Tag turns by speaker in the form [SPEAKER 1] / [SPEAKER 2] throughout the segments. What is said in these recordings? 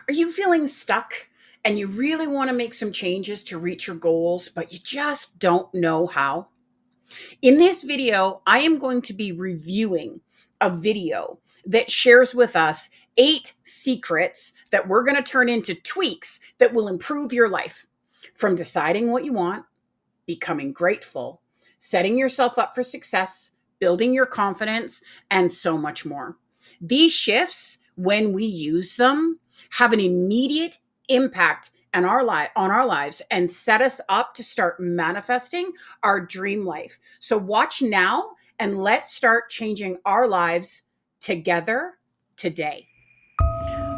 [SPEAKER 1] Are you feeling stuck and you really want to make some changes to reach your goals, but you just don't know how? In this video, I am going to be reviewing a video that shares with us 8 secrets that we're going to turn into tweaks that will improve your life, from deciding what you want, becoming grateful, setting yourself up for success, building your confidence, and so much more. These shifts, when we use them, have an immediate impact on our lives and set us up to start manifesting our dream life. So watch now and let's start changing our lives together today.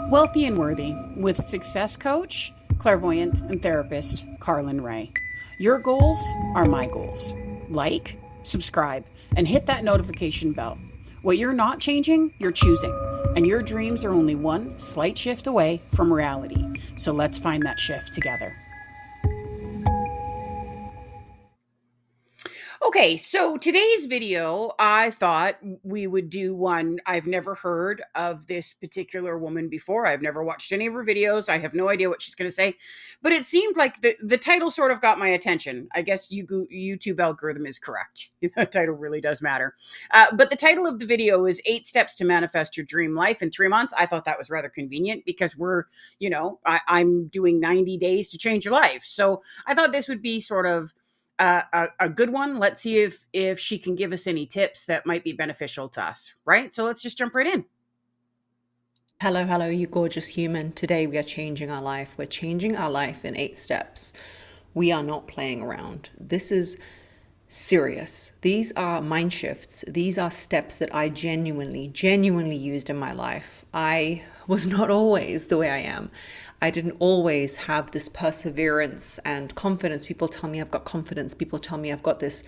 [SPEAKER 1] Wealthy and Worthy with success coach, clairvoyant, and therapist Carlin Ray. Your goals are my goals. Like, subscribe, and hit that notification bell. What you're not changing, you're choosing. And your dreams are only one slight shift away from reality. So let's find that shift together. Okay, so today's video, I thought we would do one. I've never heard of this particular woman before. I've never watched any of her videos. I have no idea what she's going to say, but it seemed like the title sort of got my attention. I guess YouTube algorithm is correct. The title really does matter. But the title of the video is 8 Steps to Manifest Your Dream Life in 3 months. I thought that was rather convenient because I'm doing 90 days to change your life. So I thought this would be sort of a good one. Let's see if she can give us any tips that might be beneficial to us, right? So let's just jump right in.
[SPEAKER 2] Hello, hello, you gorgeous human. Today we are changing our life. We're changing our life in 8 steps. We are not playing around. This is serious. These are mind shifts. These are steps that I genuinely used in my life. I was not always the way I am. I didn't always have this perseverance and confidence. People tell me I've got confidence. People tell me I've got this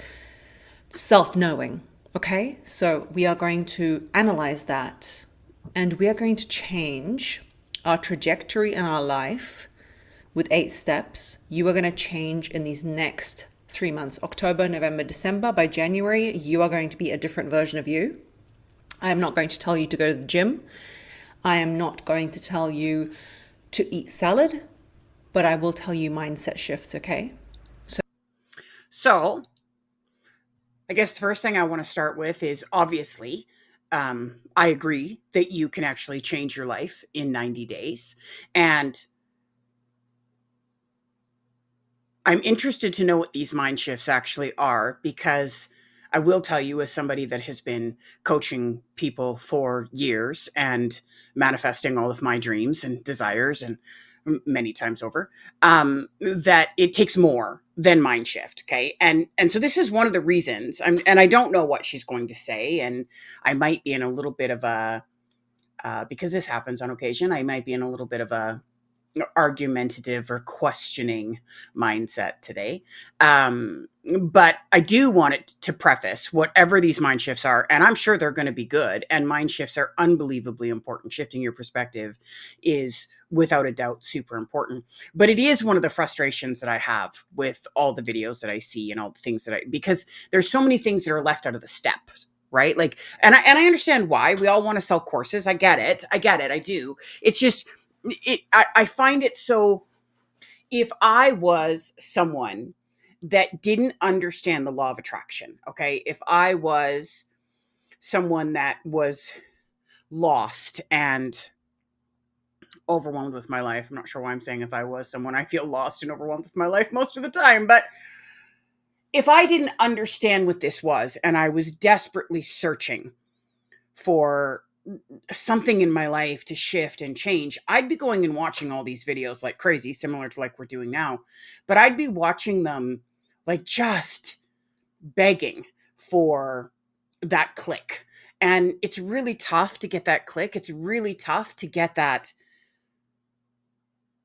[SPEAKER 2] self-knowing. Okay, so we are going to analyze that and we are going to change our trajectory in our life with 8 steps. You are going to change in these next 3 months, October, November, December. By January, you are going to be a different version of you. I am not going to tell you to go to the gym. I am not going to tell you to eat salad, but I will tell you mindset shifts, okay?
[SPEAKER 1] So I guess the first thing I want to start with is obviously, I agree that you can actually change your life in 90 days. And I'm interested to know what these mind shifts actually are, because I will tell you, as somebody that has been coaching people for years and manifesting all of my dreams and desires and many times over, that it takes more than mind shift. Okay. And so this is one of the reasons and I don't know what she's going to say. And I might be in a little bit of a, because this happens on occasion, I might be in a little bit of a argumentative or questioning mindset today. But I do want it to preface whatever these mind shifts are, and I'm sure they're going to be good. And mind shifts are unbelievably important. Shifting your perspective is without a doubt super important. But it is one of the frustrations that I have with all the videos that I see and all the things that because there's so many things that are left out of the steps. Right. Like, and I understand why we all want to sell courses. I get it. I do. It's just, I find it so, if I was someone that didn't understand the law of attraction, okay, if I was someone that was lost and overwhelmed with my life, I'm not sure why I'm saying if I was someone, I feel lost and overwhelmed with my life most of the time, but if I didn't understand what this was and I was desperately searching for something in my life to shift and change, I'd be going and watching all these videos like crazy, similar to like we're doing now. But I'd be watching them like just begging for that click. And it's really tough to get that click. It's really tough to get that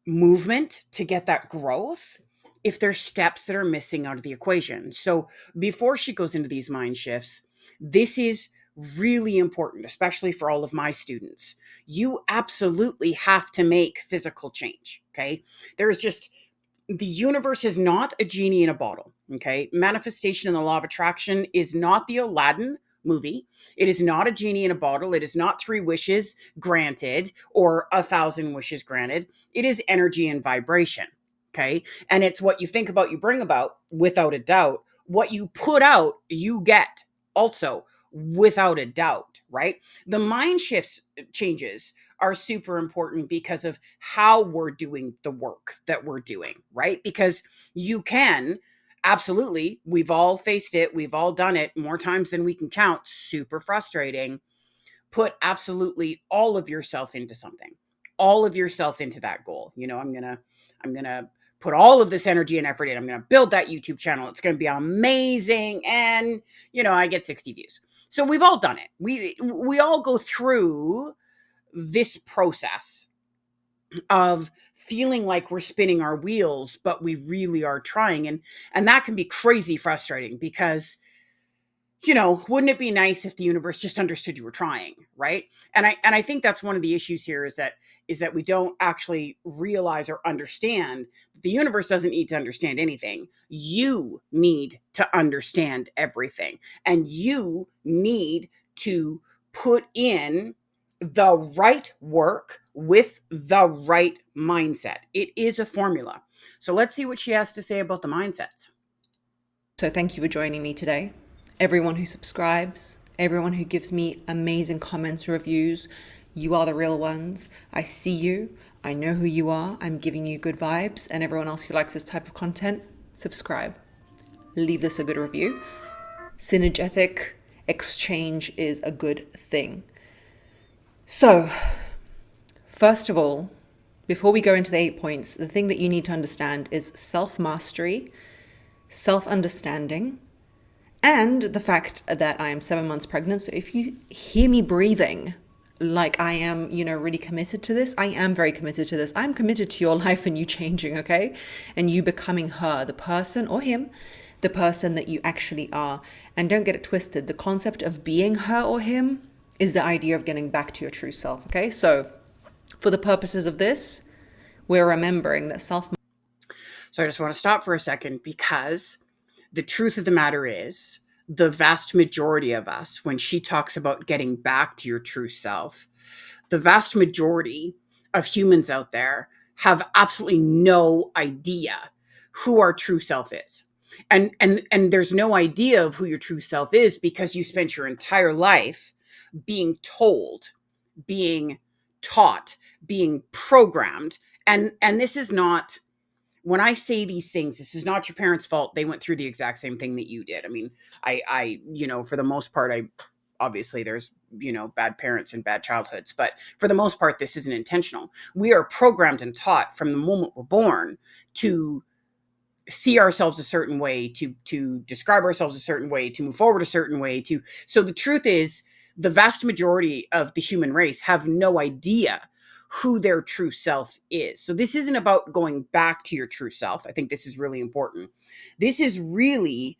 [SPEAKER 1] movement, to get that growth, if there's steps that are missing out of the equation. So before she goes into these mind shifts, this is really important, especially for all of my students. You absolutely have to make physical change. Okay. There's just, the universe is not a genie in a bottle. Okay. Manifestation and the law of attraction is not the Aladdin movie. It is not a genie in a bottle. It is not 3 wishes granted or 1,000 wishes granted. It is energy and vibration. Okay. And it's what you think about, you bring about, without a doubt. What you put out, you get also, without a doubt, right? The mind shifts changes are super important because of how we're doing the work that we're doing, right? Because you can absolutely, we've all faced it, we've all done it more times than we can count, super frustrating. Put absolutely all of yourself into something, all of yourself into that goal. I'm going to put all of this energy and effort in. I'm going to build that YouTube channel. It's going to be amazing. And, I get 60 views. So we've all done it. We all go through this process of feeling like we're spinning our wheels, but we really are trying. And that can be crazy frustrating because, wouldn't it be nice if the universe just understood you were trying, right? And I think that's one of the issues here is that we don't actually realize or understand that the universe doesn't need to understand anything. You need to understand everything, and you need to put in the right work with the right mindset. It is a formula. So let's see what she has to say about the mindsets.
[SPEAKER 2] So thank you for joining me today. Everyone who subscribes, everyone who gives me amazing comments, reviews, you are the real ones. I see you. I know who you are. I'm giving you good vibes. And everyone else who likes this type of content, subscribe. Leave this a good review. Synergetic exchange is a good thing. So, first of all, before we go into the 8 points, the thing that you need to understand is self-mastery, self-understanding, and the fact that I am 7 months pregnant. So if you hear me breathing like I am, really committed to this, I am very committed to this. I'm committed to your life and you changing, okay? And you becoming her, the person, or him, the person that you actually are. And don't get it twisted. The concept of being her or him is the idea of getting back to your true self, okay? So for the purposes of this, we're remembering that self.
[SPEAKER 1] So I just want to stop for a second because the truth of the matter is the vast majority of us, when she talks about getting back to your true self, the vast majority of humans out there have absolutely no idea who our true self is. And there's no idea of who your true self is because you spent your entire life being told, being taught, being programmed. And this is not, when I say these things, this is not your parents' fault. They went through the exact same thing that you did. I mean, for the most part, obviously there's, bad parents and bad childhoods, but for the most part, this isn't intentional. We are programmed and taught from the moment we're born to see ourselves a certain way, to describe ourselves a certain way, to move forward a certain way. So the truth is, the vast majority of the human race have no idea who their true self is. So this isn't about going back to your true self. I think this is really important. This is really,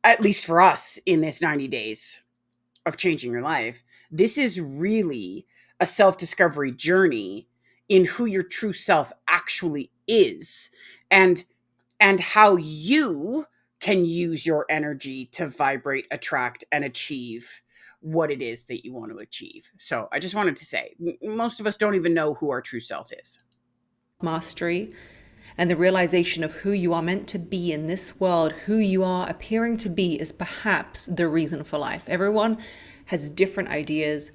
[SPEAKER 1] at least for us in this 90 days of changing your life, this is really a self-discovery journey in who your true self actually is, and how you can use your energy to vibrate, attract, and achieve what it is that you want to achieve. So I just wanted to say, most of us don't even know who our true self is.
[SPEAKER 2] Mastery and the realization of who you are meant to be in this world, who you are appearing to be, is perhaps the reason for life. Everyone has different ideas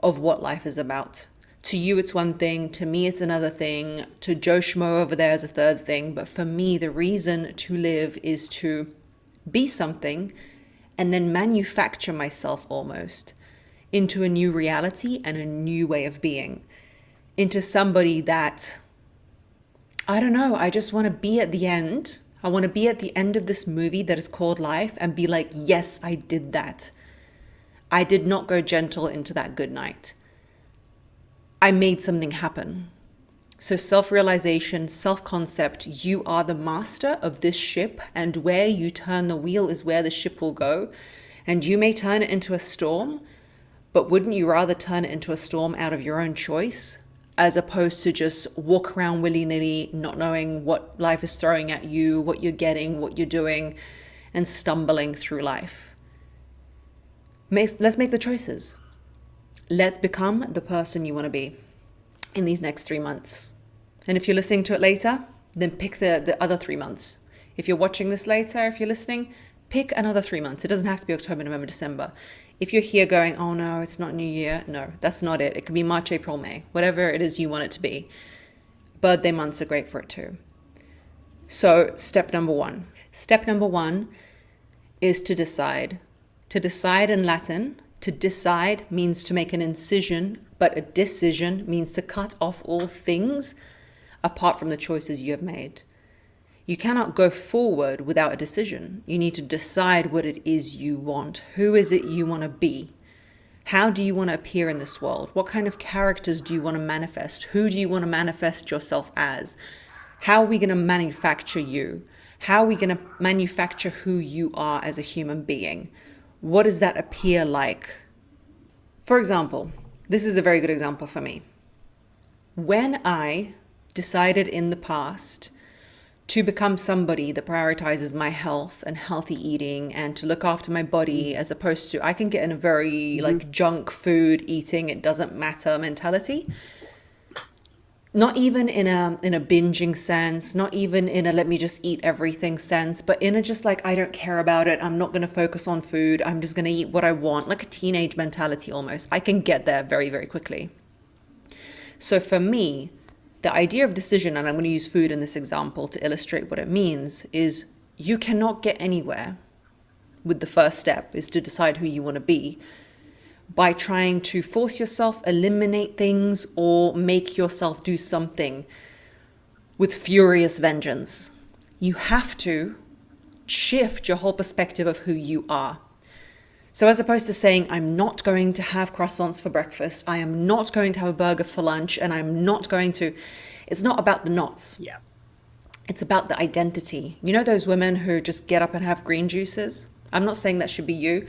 [SPEAKER 2] of what life is about. To you, it's one thing. To me, it's another thing. To Joe Schmo over there is a third thing. But for me, the reason to live is to be something and then manufacture myself almost into a new reality and a new way of being, into somebody that, I don't know, I just want to be at the end. I want to be at the end of this movie that is called life and be like, yes, I did that. I did not go gentle into that good night. I made something happen. So self-realization, self-concept, you are the master of this ship, and where you turn the wheel is where the ship will go. And you may turn it into a storm, but wouldn't you rather turn it into a storm out of your own choice, as opposed to just walk around willy-nilly, not knowing what life is throwing at you, what you're getting, what you're doing, and stumbling through life? Let's make the choices. Let's become the person you want to be in these next 3 months. And if you're listening to it later, then pick the other 3 months. If you're watching this later, if you're listening, pick another 3 months. It doesn't have to be October, November, December. If you're here going, oh no, it's not New Year, no, that's not it. It could be March, April, May, whatever it is you want it to be. Birthday months are great for it too. So, step number one. Step number one is to decide. To decide in Latin, to decide means to make an incision, but a decision means to cut off all things apart from the choices you have made. You cannot go forward without a decision. You need to decide what it is you want. Who is it you want to be? How do you want to appear in this world? What kind of characters do you want to manifest? Who do you want to manifest yourself as? How are we going to manufacture you? How are we going to manufacture who you are as a human being? What does that appear like? For example, this is a very good example for me. When I decided in the past to become somebody that prioritizes my health and healthy eating and to look after my body, as opposed to I can get in a very like junk food eating, it doesn't matter mentality. Not even in a binging sense, not even in a let me just eat everything sense, but in a just like I don't care about it, I'm not going to focus on food, I'm just going to eat what I want, like a teenage mentality almost. I can get there very, very quickly. So for me, the idea of decision, and I'm going to use food in this example to illustrate what it means, is you cannot get anywhere with the first step, is to decide who you want to be, by trying to force yourself, eliminate things, or make yourself do something with furious vengeance. You have to shift your whole perspective of who you are. So as opposed to saying, I'm not going to have croissants for breakfast, I am not going to have a burger for lunch, and I'm not going to, it's not about the nots.
[SPEAKER 1] Yeah.
[SPEAKER 2] It's about the identity. You know those women who just get up and have green juices? I'm not saying that should be you,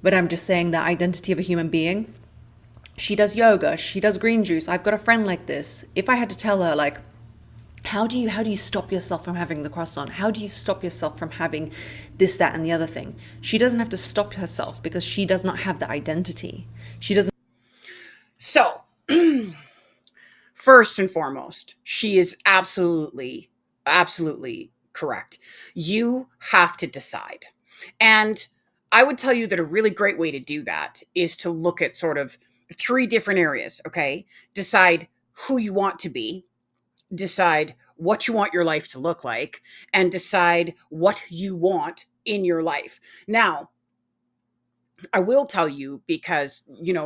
[SPEAKER 2] but I'm just saying the identity of a human being. She does yoga, she does green juice. I've got a friend like this. If I had to tell her like, how do you stop yourself from having the croissant? How do you stop yourself from having this, that, and the other thing? She doesn't have to stop herself because she does not have the identity. She doesn't.
[SPEAKER 1] So, first and foremost, she is absolutely, absolutely correct. You have to decide. And I would tell you that a really great way to do that is to look at sort of three different areas, okay? Decide who you want to be, decide what you want your life to look like, and decide what you want in your life. Now, I will tell you because,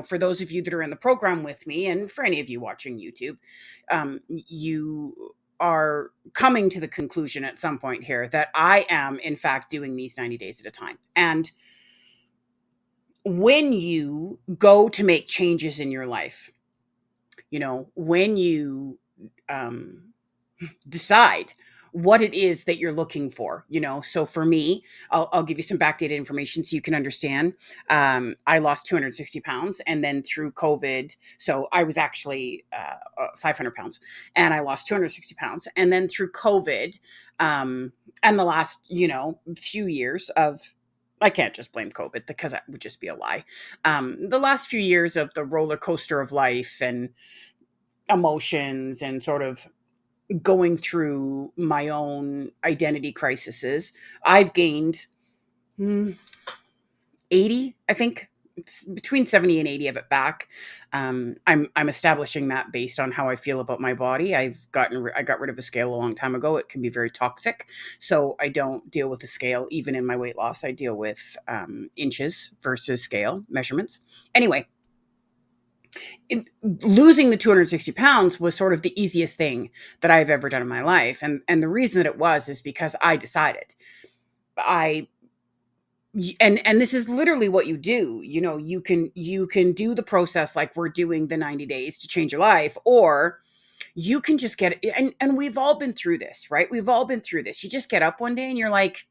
[SPEAKER 1] for those of you that are in the program with me, and for any of you watching YouTube, you are coming to the conclusion at some point here that I am, in fact, doing these 90 days at a time. And when you go to make changes in your life, when you um, decide what it is that you're looking for. So for me, I'll give you some backdated information so you can understand. I lost 260 pounds, and then through COVID, so I was actually 500 pounds, and I lost 260 pounds, and then through COVID, and the last few years of, I can't just blame COVID because that would just be a lie. The last few years of the roller coaster of life and emotions and sort of going through my own identity crises, I've gained 80, I think. It's between 70 and 80 of it back. I'm establishing that based on how I feel about my body. I got rid of a scale a long time ago. It can be very toxic, so I don't deal with the scale even in my weight loss. I deal with inches versus scale measurements. Anyway, losing the 260 pounds was sort of the easiest thing that I've ever done in my life. And the reason that it was is because I decided. I and this is literally what you do. You can do the process like we're doing the 90 days to change your life, or you can just get it. And we've all been through this, right? We've all been through this. You just get up one day and you're like,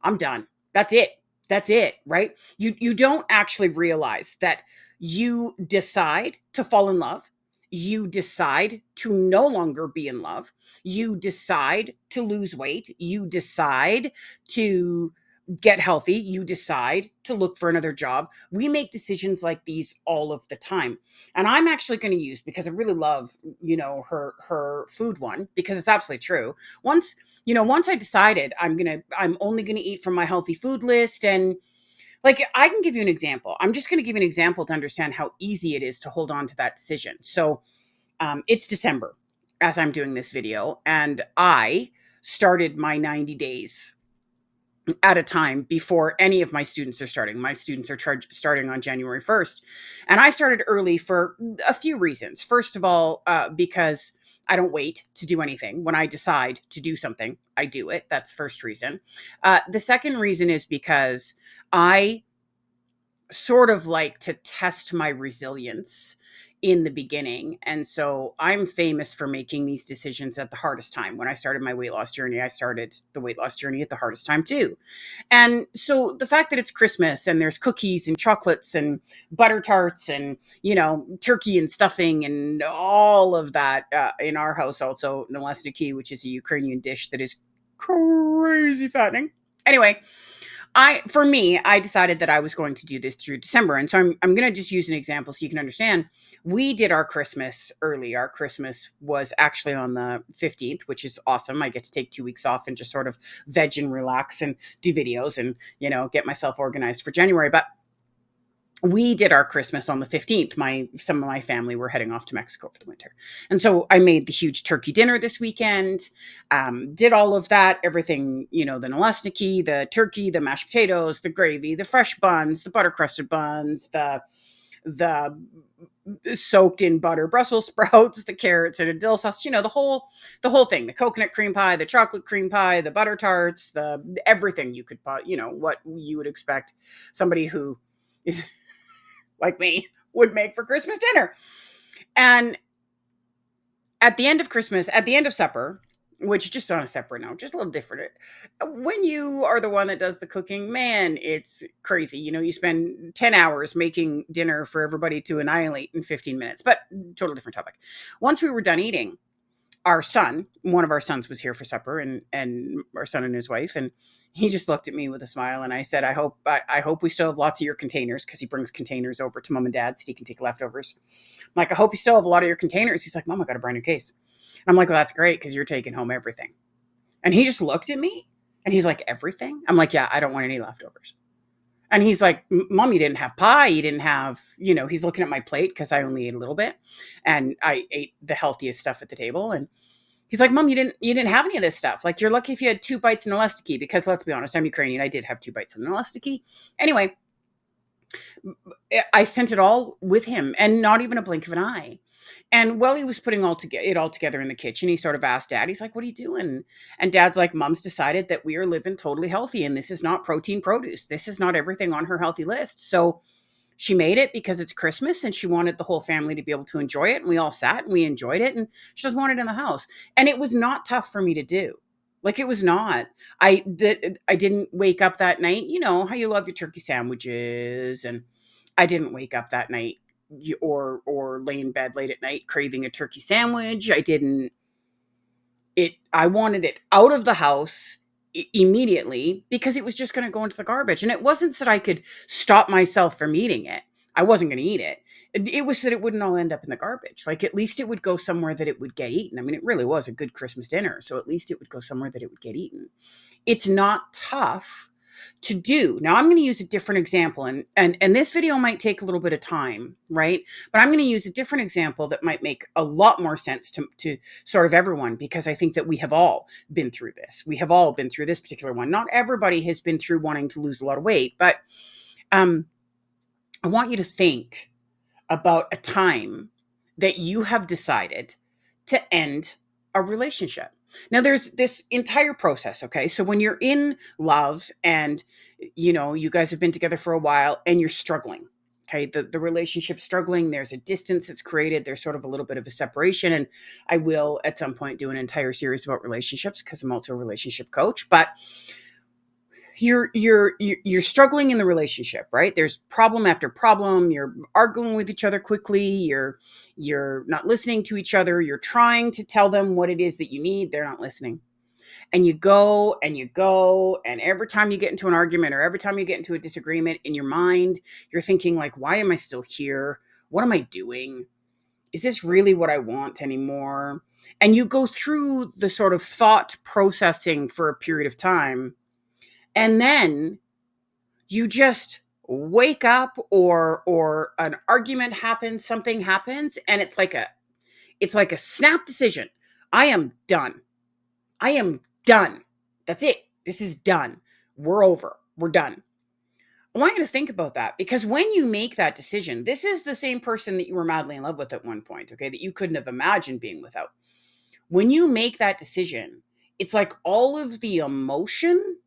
[SPEAKER 1] I'm done. That's it. That's it, right? You don't actually realize that you decide to fall in love. You decide to no longer be in love. You decide to lose weight. You decide to get healthy, you decide to look for another job. We make decisions like these all of the time. And I'm actually going to use, because I really love, her food one, because it's absolutely true. Once I decided I'm only going to eat from my healthy food list, and like, I can give you an example. I'm just going to give you an example to understand how easy it is to hold on to that decision. So, it's December as I'm doing this video, and I started my 90 days at a time before any of my students are starting. My students are starting on January 1st. And I started early for a few reasons. First of all, because I don't wait to do anything. When I decide to do something, I do it. That's first reason. The second reason is because I sort of like to test my resilience in the beginning. And so I'm famous for making these decisions at the hardest time. When I started my weight loss journey, I started the weight loss journey at the hardest time too. And so the fact that it's Christmas and there's cookies and chocolates and butter tarts and, turkey and stuffing and all of that in our house, also nalesniki, which is a Ukrainian dish that is crazy fattening. Anyway, I decided that I was going to do this through December. And so I'm going to just use an example so you can understand. We did our Christmas early. Our Christmas was actually on the 15th, which is awesome. I get to take 2 weeks off and just sort of veg and relax and do videos and, get myself organized for January. But we did our Christmas on the 15th. Some of my family were heading off to Mexico for the winter. And so I made the huge turkey dinner this weekend, did all of that, everything, the nalesniki, the turkey, the mashed potatoes, the gravy, the fresh buns, the butter crusted buns, the soaked in butter Brussels sprouts, the carrots and a dill sauce, the whole thing, the coconut cream pie, the chocolate cream pie, the butter tarts, the everything you could, what you would expect somebody who is like me would make for Christmas dinner. And at the end of Christmas, at the end of supper, which just on a separate note, just a little different. When you are the one that does the cooking, man, it's crazy. You spend 10 hours making dinner for everybody to annihilate in 15 minutes, but total different topic. Once we were done eating, one of our sons was here for supper, and our son and his wife, and he just looked at me with a smile, and I said, I hope we still have lots of your containers, because he brings containers over to mom and dad so he can take leftovers. I'm like, I hope you still have a lot of your containers. He's like, Mom, I got a brand new case. And I'm like, well, that's great, because you're taking home everything. And he just looked at me and he's like, everything? I'm like, yeah, I don't want any leftovers. And he's like, Mom, you didn't have pie. You didn't have, he's looking at my plate, because I only ate a little bit and I ate the healthiest stuff at the table. And he's like, Mom, you didn't have any of this stuff. Like, you're lucky if you had 2 bites in elastiki, because let's be honest, I'm Ukrainian. I did have 2 bites in elastiki. Anyway, I sent it all with him, and not even a blink of an eye. And while he was putting it all together in the kitchen, he sort of asked Dad, he's like, what are you doing? And Dad's like, Mom's decided that we are living totally healthy, and this is not protein produce. This is not everything on her healthy list. So she made it because it's Christmas and she wanted the whole family to be able to enjoy it. And we all sat and we enjoyed it, and she just wanted it in the house. And it was not tough for me to do. Like, it was not. I didn't wake up that night. You know how you love your turkey sandwiches, and I didn't wake up that night or lay in bed late at night craving a turkey sandwich. I wanted it out of the house immediately, because it was just going to go into the garbage. And it wasn't so that I could stop myself from eating it. I wasn't going to eat it. It was that it wouldn't all end up in the garbage. Like, at least it would go somewhere that it would get eaten. I mean, it really was a good Christmas dinner. So at least it would go somewhere that it would get eaten. It's not tough to do. Now I'm going to use a different example, and this video might take a little bit of time, right? But I'm going to use a different example that might make a lot more sense to sort of everyone, because I think that we have all been through this. We have all been through this particular one. Not everybody has been through wanting to lose a lot of weight, but um, I want you to think about a time that you have decided to end a relationship. Now, there's this entire process, okay? So when you're in love and you guys have been together for a while and you're struggling, okay? The relationship's struggling, there's a distance that's created, there's sort of a little bit of a separation, and I will at some point do an entire series about relationships, because I'm also a relationship coach. But you're struggling in the relationship, right? There's problem after problem. You're arguing with each other quickly. You're not listening to each other. You're trying to tell them what it is that you need. They're not listening. And you go and you go, and every time you get into an argument or every time you get into a disagreement in your mind, you're thinking like, why am I still here? What am I doing? Is this really what I want anymore? And you go through the sort of thought processing for a period of time, and then you just wake up, or an argument happens, something happens, and it's like a snap decision. I am done. I am done. That's it. This is done. We're over. We're done. I want you to think about that, because when you make that decision, this is the same person that you were madly in love with at one point, okay, that you couldn't have imagined being without. When you make that decision, it's like all of the emotion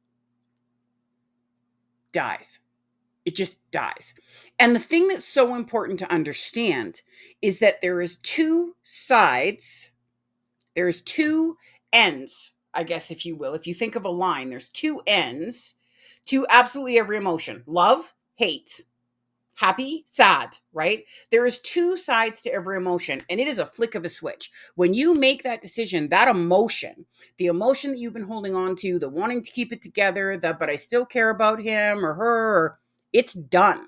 [SPEAKER 1] dies. It just dies. And the thing that's so important to understand is that there is two sides, there's two ends, I guess, if you will. If you think of a line, there's two ends to absolutely every emotion: love, hate, happy, sad, right? There is two sides to every emotion, and it is a flick of a switch. When you make that decision, that emotion, the emotion that you've been holding on to, the wanting to keep it together, the but I still care about him or her, it's done.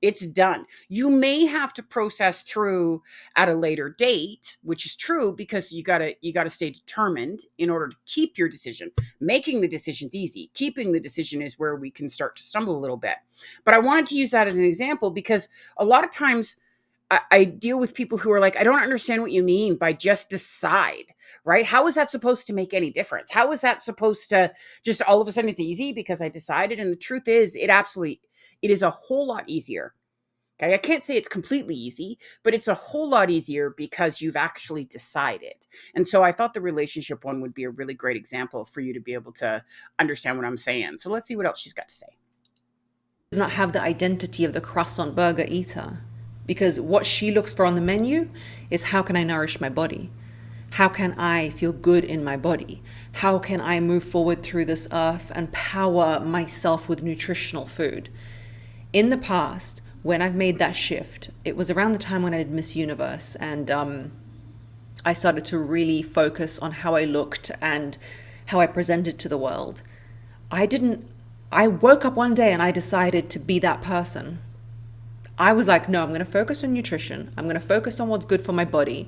[SPEAKER 1] It's done. You may have to process through at a later date, which is true, because you got to stay determined in order to keep your decision. Making the decision's easy. Keeping the decision is where we can start to stumble a little bit. But I wanted to use that as an example because a lot of times I deal with people who are like, I don't understand what you mean by just decide, right? How is that supposed to make any difference? How is that supposed to just all of a sudden it's easy because I decided? And the truth is, it is a whole lot easier. Okay, I can't say it's completely easy, but it's a whole lot easier because you've actually decided. And so I thought the relationship one would be a really great example for you to be able to understand what I'm saying. So let's see what else she's got to say.
[SPEAKER 2] Does not have the identity of the croissant burger eater, because what she looks for on the menu is, how can I nourish my body? How can I feel good in my body? How can I move forward through this earth and power myself with nutritional food? In the past, when I've made that shift, it was around the time when I did Miss Universe, and I started to really focus on how I looked and how I presented to the world. I didn't, I woke up one day and I decided to be that person. I was like, no, I'm going to focus on nutrition. I'm going to focus on what's good for my body,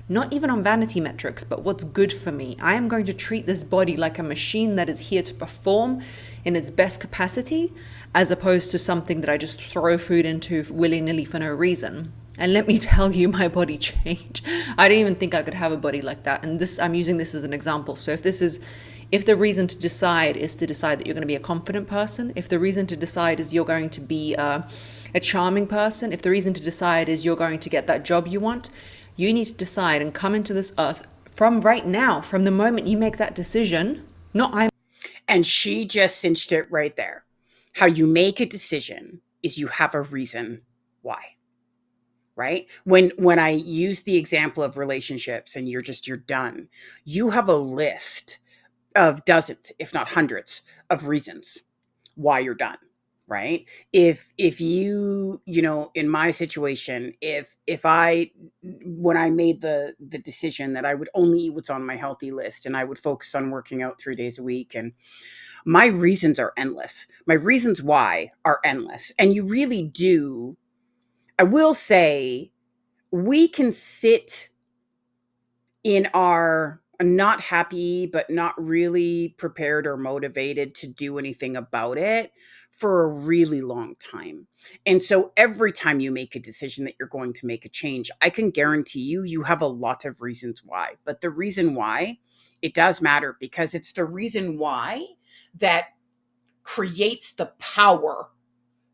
[SPEAKER 2] not even on vanity metrics, but what's good for me. I am going to treat this body like a machine that is here to perform in its best capacity, as opposed to something that I just throw food into willy-nilly for no reason. And let me tell you, my body changed. I didn't even think I could have a body like that. And this, I'm using this as an example. So if the reason to decide is to decide that you're going to be a confident person, if the reason to decide is you're going to be a charming person, if the reason to decide is you're going to get that job you want, you need to decide and come into this earth from right now, from the moment you make that decision. Not I'm.
[SPEAKER 1] And she just cinched it right there. How you make a decision is you have a reason why. Right? When I use the example of relationships and you're done, you have a list of dozens, if not hundreds, of reasons why you're done, right? If in my situation, if I when I made the decision that I would only eat what's on my healthy list and I would focus on working out 3 days a week, and my reasons are endless. My reasons why are endless. And you really do, I will say, we can sit in our not happy, but not really prepared or motivated to do anything about it for a really long time. And so every time you make a decision that you're going to make a change, I can guarantee you have a lot of reasons why. But the reason why, it does matter, because it's the reason why that creates the power.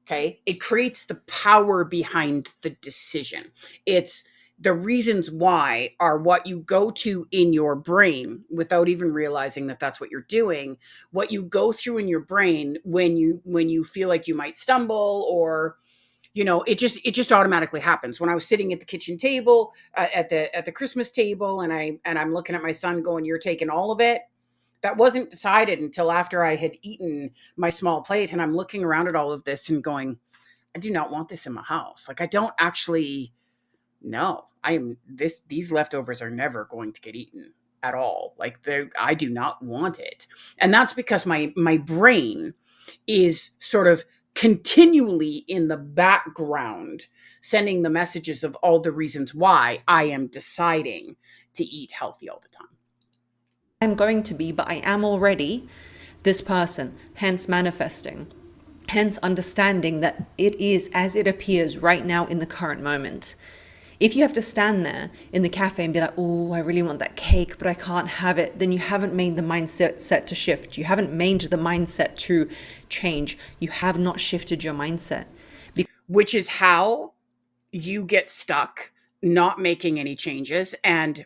[SPEAKER 1] Okay. It creates the power behind the decision. It's the reasons why are what you go to in your brain without even realizing that that's what you're doing. What you go through in your brain when you feel like you might stumble, or it just automatically happens. When I was sitting at the kitchen table, at the Christmas table, and I'm looking at my son going, "You're taking all of it." That wasn't decided until after I had eaten my small plate, and I'm looking around at all of this and going, I do not want this in my house. Like, I don't actually know. These leftovers are never going to get eaten. at all. Like, I do not want it. And that's because my brain is sort of continually in the background sending the messages of all the reasons why I am deciding to eat healthy all the time.
[SPEAKER 2] I'm going to be, but I am already this person, hence manifesting, hence understanding that it is as it appears right now in the current moment. If you have to stand there in the cafe and be like, oh, I really want that cake, but I can't have it, then you haven't made the mindset set to shift. You haven't made the mindset to change. You have not shifted your mindset.
[SPEAKER 1] Which is how you get stuck not making any changes, and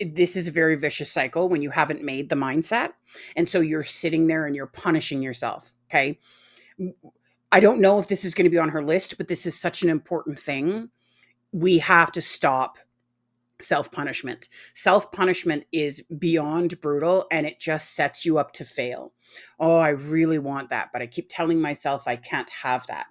[SPEAKER 1] this is a very vicious cycle when you haven't made the mindset, and so you're sitting there and you're punishing yourself. Okay, I don't know if this is going to be on her list, but this is such an important thing. We have to stop self punishment. Self punishment is beyond brutal, and it just sets you up to fail. Oh, I really want that, but I keep telling myself I can't have that.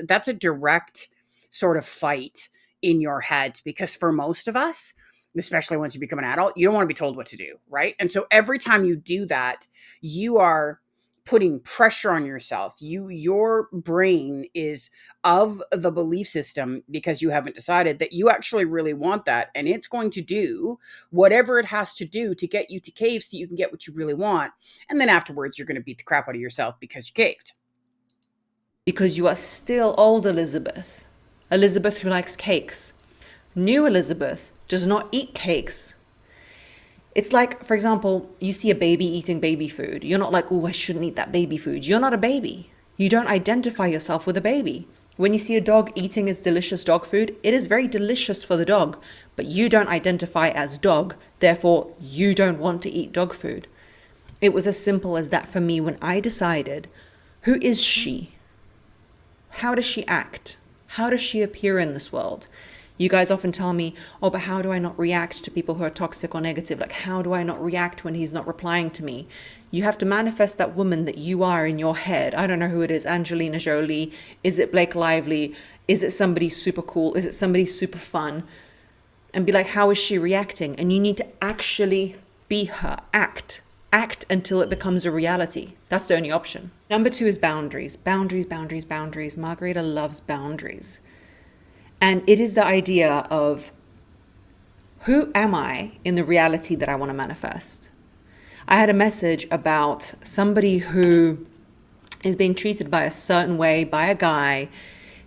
[SPEAKER 1] That's a direct sort of fight in your head, because for most of us, especially once you become an adult, you don't want to be told what to do, right? And so every time you do that, you are putting pressure on yourself. Your brain is of the belief system, because you haven't decided that you actually really want that, and it's going to do whatever it has to do to get you to cave so you can get what you really want, and then afterwards you're going to beat the crap out of yourself because you caved.
[SPEAKER 2] Because you are still old Elizabeth. Elizabeth who likes cakes. New Elizabeth does not eat cakes. It's like, for example, you see a baby eating baby food. You're not like, oh, I shouldn't eat that baby food. You're not a baby. You don't identify yourself with a baby. When you see a dog eating its delicious dog food, it is very delicious for the dog, but you don't identify as dog, therefore, you don't want to eat dog food. It was as simple as that for me when I decided, who is she? How does she act? How does she appear in this world? You guys often tell me, oh, but how do I not react to people who are toxic or negative? Like, how do I not react when he's not replying to me? You have to manifest that woman that you are in your head. I don't know who it is. Angelina Jolie? Is it Blake Lively? Is it somebody super cool? Is it somebody super fun? And be like, how is she reacting? And you need to actually be her. Act until it becomes a reality. That's the only option. Number 2 is boundaries. Boundaries, boundaries, boundaries. Margarita loves boundaries. And it is the idea of, who am I in the reality that I want to manifest? I had a message about somebody who is being treated by a certain way by a guy.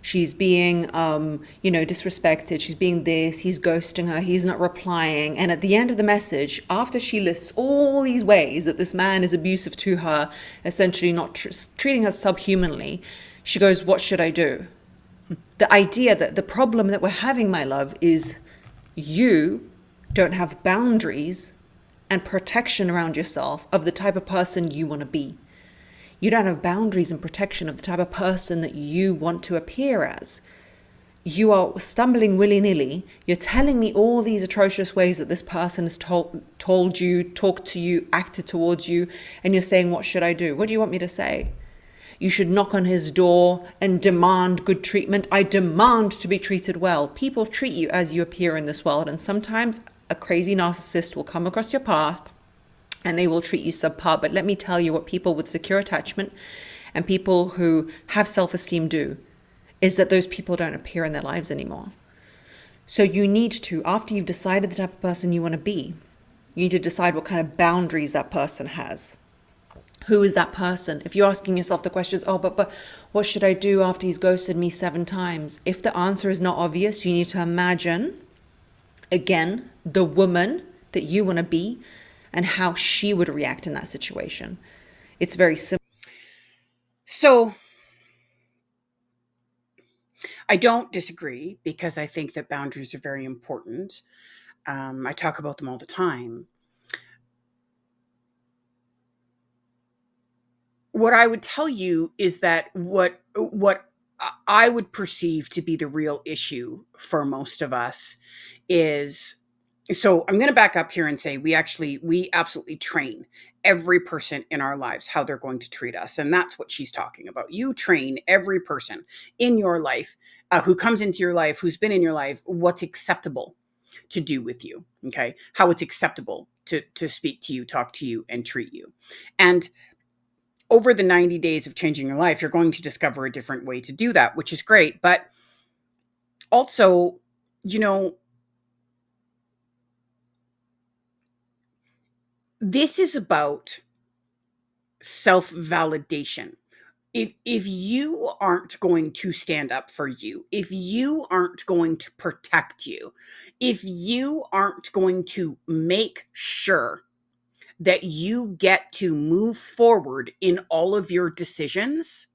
[SPEAKER 2] She's being, disrespected. She's being this. He's ghosting her. He's not replying. And at the end of the message, after she lists all these ways that this man is abusive to her, essentially not treating her subhumanly, she goes, what should I do? The idea that the problem that we're having, my love, is you don't have boundaries and protection around yourself of the type of person you want to be. You don't have boundaries and protection of the type of person that you want to appear as. You are stumbling willy-nilly. You're telling me all these atrocious ways that this person has told you, talked to you, acted towards you, and you're saying, what should I do? What do you want me to say? You should knock on his door and demand good treatment. I demand to be treated well. People treat you as you appear in this world, and sometimes a crazy narcissist will come across your path and they will treat you subpar. But let me tell you what people with secure attachment and people who have self-esteem do, is that those people don't appear in their lives anymore. So you need to, after you've decided the type of person you want to be, you need to decide what kind of boundaries that person has. Who is that person? If you're asking yourself the questions, oh, but what should I do after he's ghosted me 7 times? If the answer is not obvious, you need to imagine, again, the woman that you want to be and how she would react in that situation. It's very simple.
[SPEAKER 1] So I don't disagree, because I think that boundaries are very important. I talk about them all the time. What I would tell you is that what I would perceive to be the real issue for most of us is, so I'm going to back up here and say we absolutely train every person in our lives how they're going to treat us, and that's what she's talking about. You train every person in your life who comes into your life, who's been in your life, what's acceptable to do with you, okay? How it's acceptable to speak to you, talk to you, and treat you. And over the 90 days of changing your life, you're going to discover a different way to do that, which is great. But also, you know, this is about self-validation. If you aren't going to stand up for you, if you aren't going to protect you, if you aren't going to make sure that you get to move forward in all of your decisions,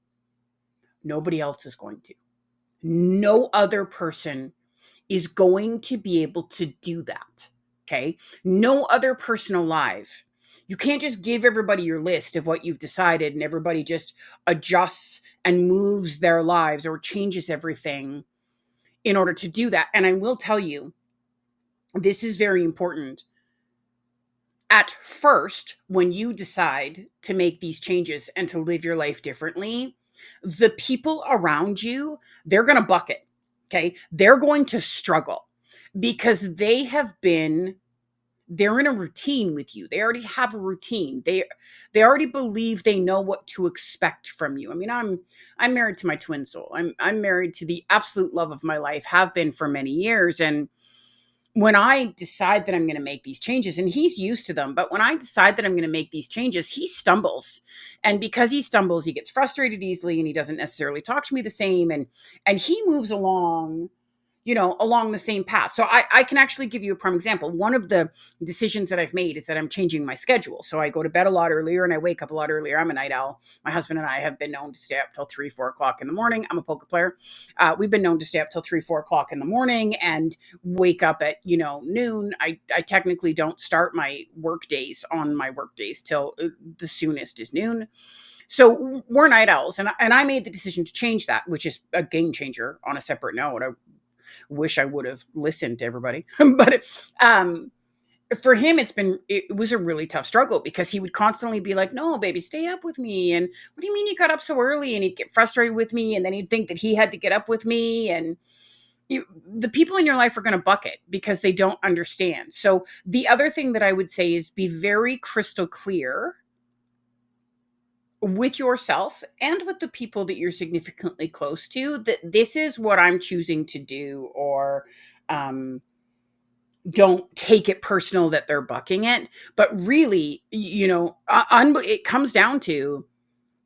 [SPEAKER 1] nobody else is going to. No other person is going to be able to do that. Okay. No other person alive. You can't just give everybody your list of what you've decided and everybody just adjusts and moves their lives or changes everything in order to do that. And I will tell you, this is very important. At first, when you decide to make these changes and to live your life differently, the people around you, they're going to buck it. Okay. They're going to struggle because they're in a routine with you. They already have a routine. They already believe they know what to expect from you. I mean, I'm married to my twin soul. I'm married to the absolute love of my life, have been for many years. And when I decide that I'm going to make these changes, and he's used to them, but when I decide that I'm going to make these changes, he stumbles. And because he stumbles, he gets frustrated easily and he doesn't necessarily talk to me the same. And he moves along, along the same path. So I can actually give you a prime example. One of the decisions that I've made is that I'm changing my schedule. So I go to bed a lot earlier and I wake up a lot earlier. I'm a night owl. My husband and I have been known to stay up till 3, 4 o'clock in the morning. I'm a poker player. We've been known to stay up till 3, 4 o'clock in the morning and wake up at, noon. I technically don't start my work days on my work days till the soonest is noon. So we're night owls, and I made the decision to change that, which is a game changer on a separate note. I wish I would have listened to everybody. But for him, it was a really tough struggle because he would constantly be like, no, baby, stay up with me. And what do you mean you got up so early? And he'd get frustrated with me. And then he'd think that he had to get up with me. And the people in your life are going to buck it because they don't understand. So the other thing that I would say is be very crystal clear with yourself and with the people that you're significantly close to that this is what I'm choosing to do, or don't take it personal that they're bucking it. But really, it comes down to,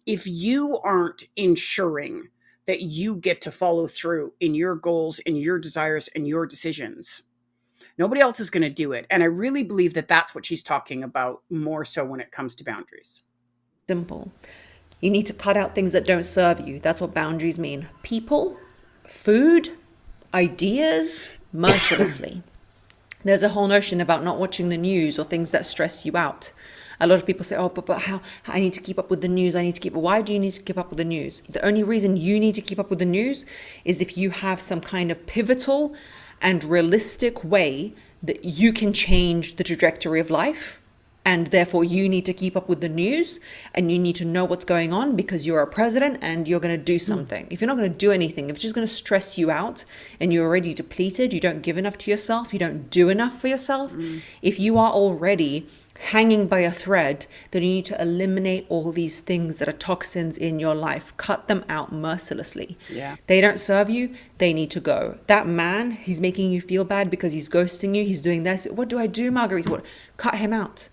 [SPEAKER 1] if you aren't ensuring that you get to follow through in your goals and your desires and your decisions, nobody else is going to do it. And I really believe that that's what she's talking about more so when it comes to boundaries.
[SPEAKER 2] Simple. You need to cut out things that don't serve you. That's what boundaries mean. People, food, ideas, mercilessly. There's a whole notion about not watching the news or things that stress you out. A lot of people say, oh, but how I need to keep up with the news. I need to keep. Why do you need to keep up with the news? The only reason you need to keep up with the news is if you have some kind of pivotal and realistic way that you can change the trajectory of life. And therefore you need to keep up with the news and you need to know what's going on because you're a president and you're going to do something. If you're not going to do anything, if it's just going to stress you out and you're already depleted, you don't give enough to yourself, you don't do enough for yourself. If you are already hanging by a thread, then you need to eliminate all these things that are toxins in your life. Cut them out mercilessly.
[SPEAKER 1] Yeah.
[SPEAKER 2] They don't serve you. They need to go. That man, he's making you feel bad because he's ghosting you. He's doing this. What do I do, Marguerite? What? Cut him out.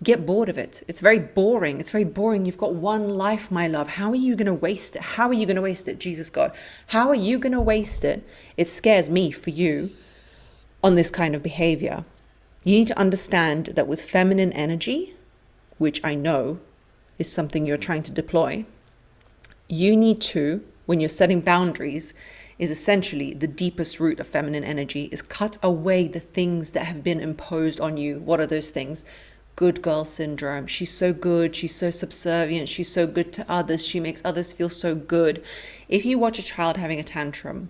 [SPEAKER 2] Get bored of it. It's very boring. It's very boring. You've got one life, my love. How are you going to waste it? How are you going to waste it, Jesus God? How are you going to waste it? It scares me for you on this kind of behavior. You need to understand that with feminine energy, which I know is something you're trying to deploy, you need to, when you're setting boundaries, is essentially the deepest root of feminine energy, is cut away the things that have been imposed on you. What are those things? Good girl syndrome. She's so good. She's so subservient. She's so good to others. She makes others feel so good. If you watch a child having a tantrum,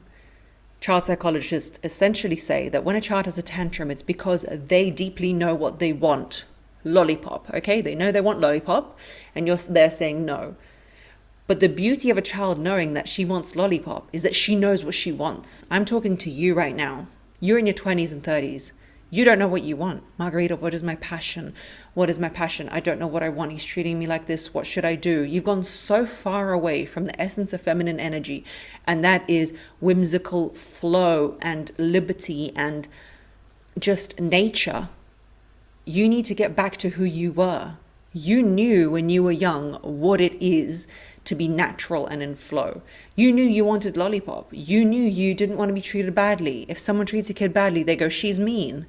[SPEAKER 2] child psychologists essentially say that when a child has a tantrum, it's because they deeply know what they want. Lollipop, okay? They know they want lollipop, and they're saying no. But the beauty of a child knowing that she wants lollipop is that she knows what she wants. I'm talking to you right now. You're in your 20s and 30s. You don't know what you want. Margarita, what is my passion? What is my passion? I don't know what I want. He's treating me like this. What should I do? You've gone so far away from the essence of feminine energy, and that is whimsical flow and liberty and just nature. You need to get back to who you were. You knew when you were young what it is to be natural and in flow. You knew you wanted lollipop. You knew you didn't want to be treated badly. If someone treats a kid badly, they go, she's mean.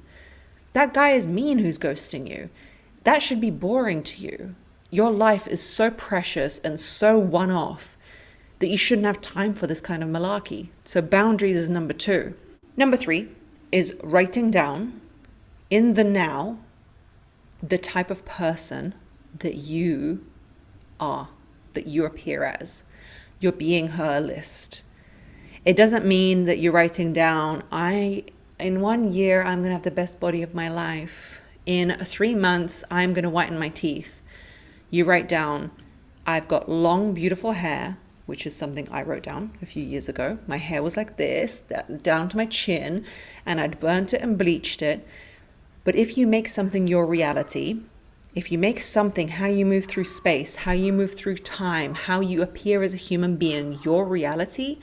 [SPEAKER 2] That guy is mean who's ghosting you. That should be boring to you. Your life is so precious and so one-off that you shouldn't have time for this kind of malarkey. So boundaries is number 2. Number 3 is writing down in the now the type of person that you are, that you appear as. Your being her list. It doesn't mean that you're writing down, in 1 year, I'm going to have the best body of my life. In 3 months, I'm going to whiten my teeth. You write down, I've got long, beautiful hair, which is something I wrote down a few years ago. My hair was like this, down to my chin, and I'd burnt it and bleached it. But if you make something your reality, if you make something how you move through space, how you move through time, how you appear as a human being, your reality,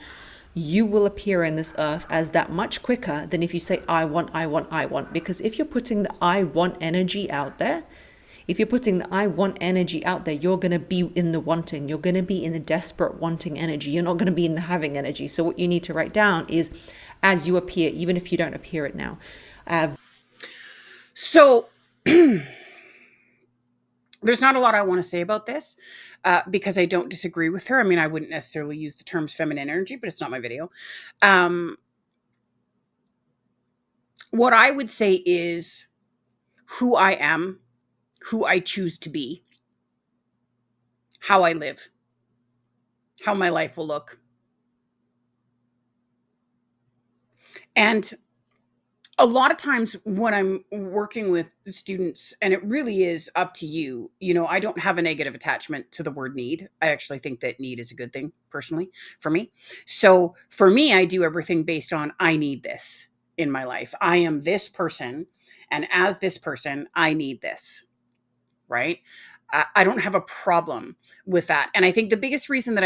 [SPEAKER 2] you will appear in this earth as that much quicker than if you say, I want, I want, I want. Because if you're putting the I want energy out there, you're going to be in the wanting. You're going to be in the desperate wanting energy. You're not going to be in the having energy. So what you need to write down is as you appear, even if you don't appear it now.
[SPEAKER 1] So there's not a lot I want to say about this because I don't disagree with her. I mean, I wouldn't necessarily use the terms feminine energy, but it's not my video. What I would say is who I am, who I choose to be, how I live, how my life will look. And a lot of times when I'm working with students, and it really is up to you, I don't have a negative attachment to the word need. I actually think that need is a good thing personally for me. So for me, I do everything based on I need this in my life. I am this person. And as this person, I need this. Right? I don't have a problem with that. And I think the biggest reason that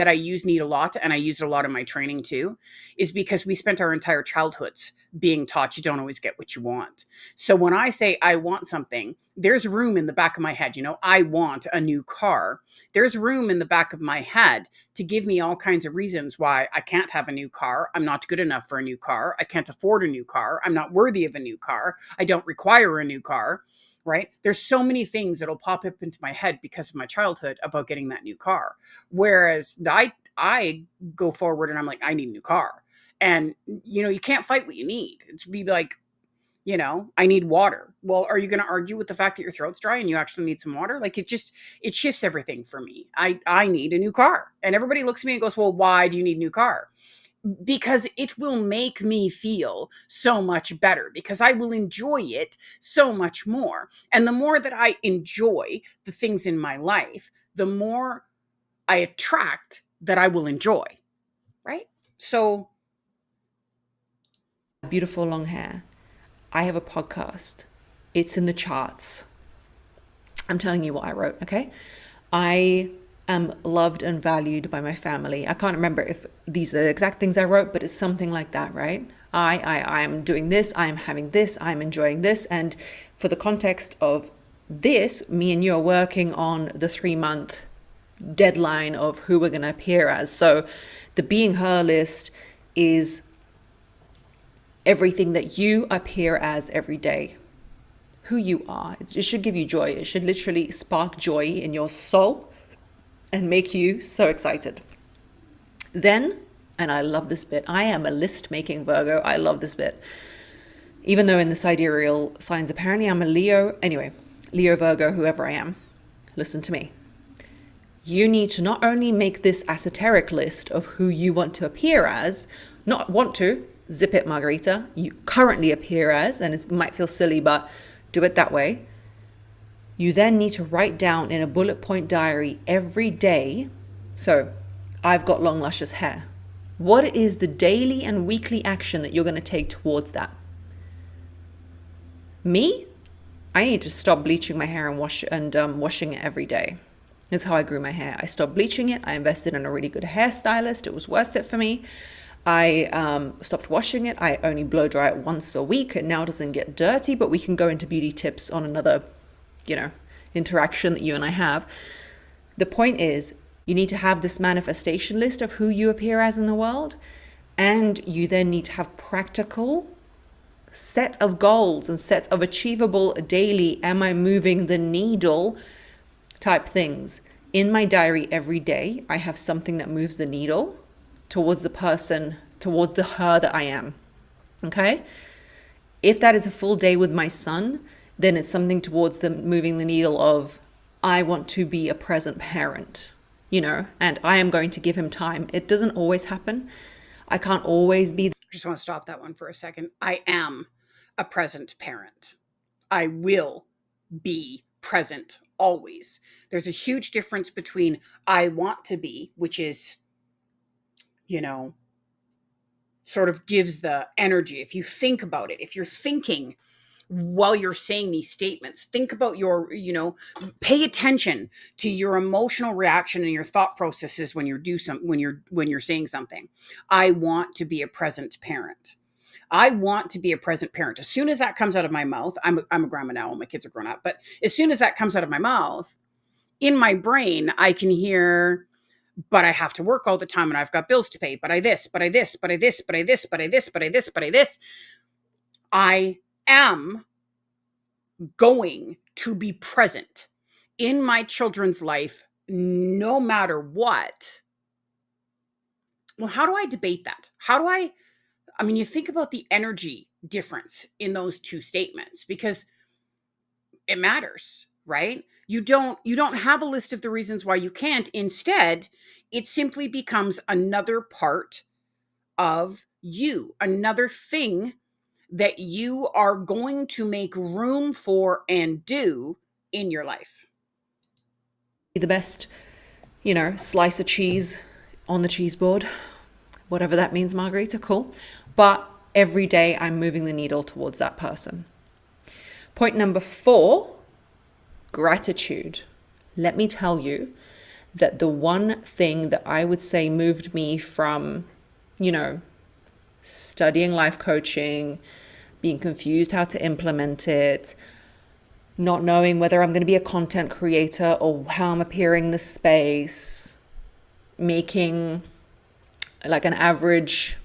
[SPEAKER 1] I use need a lot, and I use it a lot in my training too, is because we spent our entire childhoods being taught you don't always get what you want. So when I say I want something, there's room in the back of my head, I want a new car. There's room in the back of my head to give me all kinds of reasons why I can't have a new car. I'm not good enough for a new car. I can't afford a new car. I'm not worthy of a new car. I don't require a new car. Right? There's so many things that'll pop up into my head because of my childhood about getting that new car. Whereas I go forward and I'm like, I need a new car. And you can't fight what you need. It's be like, I need water. Well, are you going to argue with the fact that your throat's dry and you actually need some water? Like it shifts everything for me. I need a new car. And everybody looks at me and goes, well, why do you need a new car? Because it will make me feel so much better, because I will enjoy it so much more. And the more that I enjoy the things in my life, the more I attract that I will enjoy. Right? So
[SPEAKER 2] Beautiful long hair. I have a podcast. It's in the charts. I'm telling you what I wrote, okay? I am loved and valued by my family. I can't remember if these are the exact things I wrote, but it's something like that, right? I'm doing this, I'm having this, I'm enjoying this. And for the context of this, me and you are working on the 3-month deadline of who we're going to appear as. So the being her list is everything that you appear as every day. Who you are. It should give you joy. It should literally spark joy in your soul and make you so excited. Then, and I love this bit, I am a list-making Virgo. I love this bit. Even though in the sidereal signs, apparently I'm a Leo. Anyway, Leo, Virgo, whoever I am, listen to me. You need to not only make this esoteric list of who you want to appear as, not want to, zip it, Margarita, you currently appear as, and it might feel silly, but do it that way. You then need to write down in a bullet point diary every day. So I've got long, luscious hair. What is the daily and weekly action that you're going to take towards that? Me, I need to stop bleaching my hair and washing it every day. That's how I grew my hair. I stopped bleaching it. I invested in a really good hairstylist. It was worth it for me. I stopped washing it. I only blow dry it once a week. It now doesn't get dirty, but we can go into beauty tips on another, you know, interaction that you and I have. The point is, you need to have this manifestation list of who you appear as in the world, and you then need to have practical set of goals and set of achievable daily, am I moving the needle type things. In my diary every day, I have something that moves the needle towards the person, towards the her that I am. Okay? If that is a full day with my son, then it's something towards the moving the needle of I want to be a present parent, and I am going to give him time. It doesn't always happen. I can't always be.
[SPEAKER 1] I just want to stop that one for a second. I am a present parent. I will be present always. There's a huge difference between I want to be, which is, you know, sort of gives the energy. If you think about it, if you're thinking while you're saying these statements, think about pay attention to your emotional reaction and your thought processes when you're saying something. I want to be a present parent. I want to be a present parent. As soon as that comes out of my mouth, I'm a grandma now, my kids are grown up, but as soon as that comes out of my mouth, in my brain, I can hear, but I have to work all the time and I've got bills to pay, but I this, but I this, but I this, but I this, but I this, but I this, but I this. I am going to be present in my children's life no matter what. Well, how do I debate that? I mean, you think about the energy difference in those two statements because it matters, right? You don't have a list of the reasons why you can't. Instead, it simply becomes another part of you, another thing that you are going to make room for and do in your life.
[SPEAKER 2] The best, slice of cheese on the cheese board, whatever that means, Margarita, cool. But every day I'm moving the needle towards that person. Point number 4, gratitude. Let me tell you that the one thing that I would say moved me from, studying life coaching, being confused how to implement it, not knowing whether I'm going to be a content creator or how I'm appearing in the space, making like an average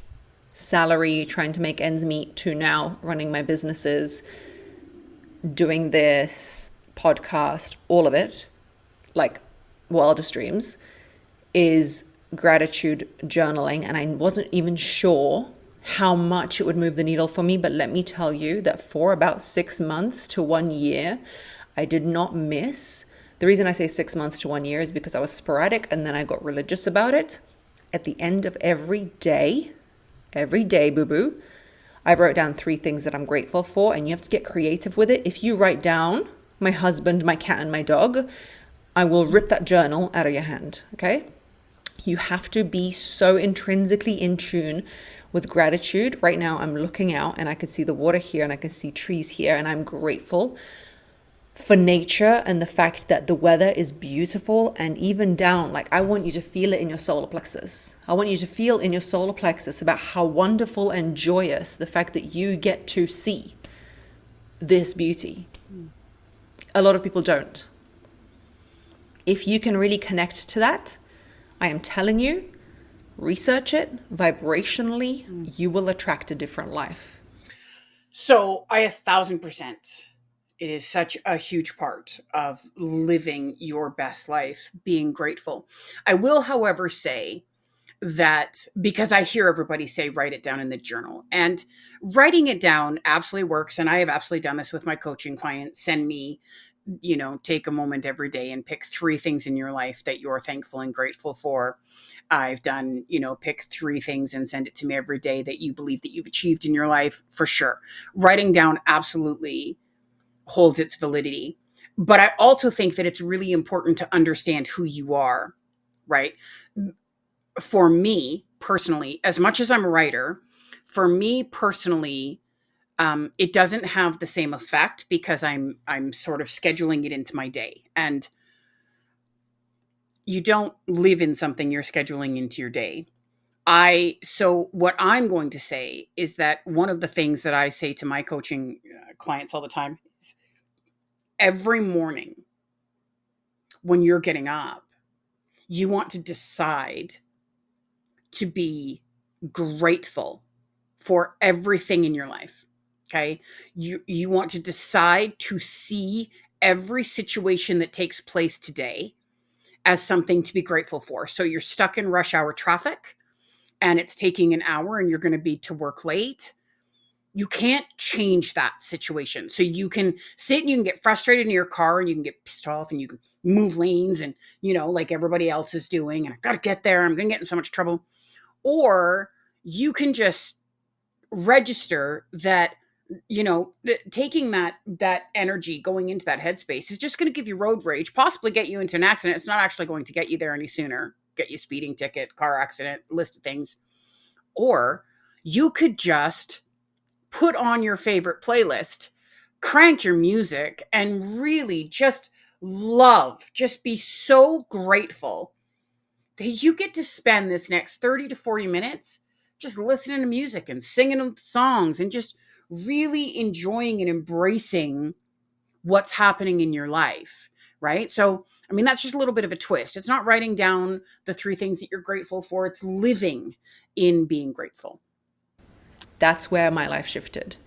[SPEAKER 2] salary, trying to make ends meet, to now running my businesses, doing this podcast, all of it, like wildest dreams, is gratitude journaling. And I wasn't even sure how much it would move the needle for me. But let me tell you that for about 6 months to 1 year, I did not miss. The reason I say 6 months to 1 year is because I was sporadic and then I got religious about it. At the end of every day, boo boo, I wrote down 3 things that I'm grateful for, and you have to get creative with it. If you write down my husband, my cat, and my dog, I will rip that journal out of your hand, okay? You have to be so intrinsically in tune with gratitude. Right now, I'm looking out and I can see the water here and I can see trees here, and I'm grateful for nature and the fact that the weather is beautiful. And even down, like, I want you to feel it in your solar plexus. I want you to feel in your solar plexus about how wonderful and joyous the fact that you get to see this beauty. A lot of people don't. If you can really connect to that, I am telling you, research it vibrationally, you will attract a different life.
[SPEAKER 1] So I 1,000%. It is such a huge part of living your best life, being grateful. I will, however, say that because I hear everybody say, write it down in the journal. And writing it down absolutely works. And I have absolutely done this with my coaching clients. Send me, take a moment every day and pick 3 things in your life that you're thankful and grateful for. I've done, pick 3 things and send it to me every day that you believe that you've achieved in your life, for sure. Writing down absolutely holds its validity. But I also think that it's really important to understand who you are, right? For me personally, as much as I'm a writer, for me personally, It doesn't have the same effect because I'm sort of scheduling it into my day. And you don't live in something you're scheduling into your day. So what I'm going to say is that one of the things that I say to my coaching clients all the time is every morning when you're getting up, you want to decide to be grateful for everything in your life. Okay? You want to decide to see every situation that takes place today as something to be grateful for. So you're stuck in rush hour traffic and it's taking an hour and you're going to be to work late. You can't change that situation. So you can sit and you can get frustrated in your car and you can get pissed off and you can move lanes and, like everybody else is doing. And I got to get there. I'm going to get in so much trouble. Or you can just register that, taking that energy going into that headspace is just going to give you road rage, possibly get you into an accident. It's not actually going to get you there any sooner. Get you speeding ticket, car accident, list of things. Or you could just put on your favorite playlist, crank your music, and really just be so grateful that you get to spend this next 30 to 40 minutes just listening to music and singing songs and just really enjoying and embracing what's happening in your life. Right. So, I mean, that's just a little bit of a twist. It's not writing down the three things that you're grateful for, it's living in being grateful.
[SPEAKER 2] That's where my life shifted.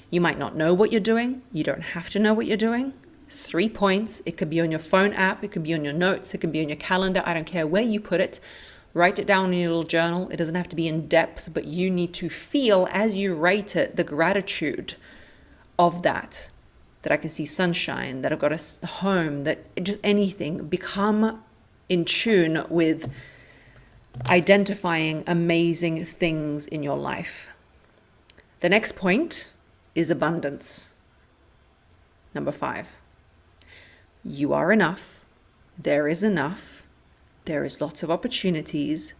[SPEAKER 2] You might not know what you're doing. You don't have to know what you're doing. 3 points. It could be on your phone app. It could be on your notes. It could be on your calendar. I don't care where you put it. Write it down in your little journal. It doesn't have to be in depth, but you need to feel as you write it the gratitude of that. That I can see sunshine, that I've got a home, that just anything. Become in tune with identifying amazing things in your life. The next point is abundance. Number 5. You are enough. There is enough. There is lots of opportunities.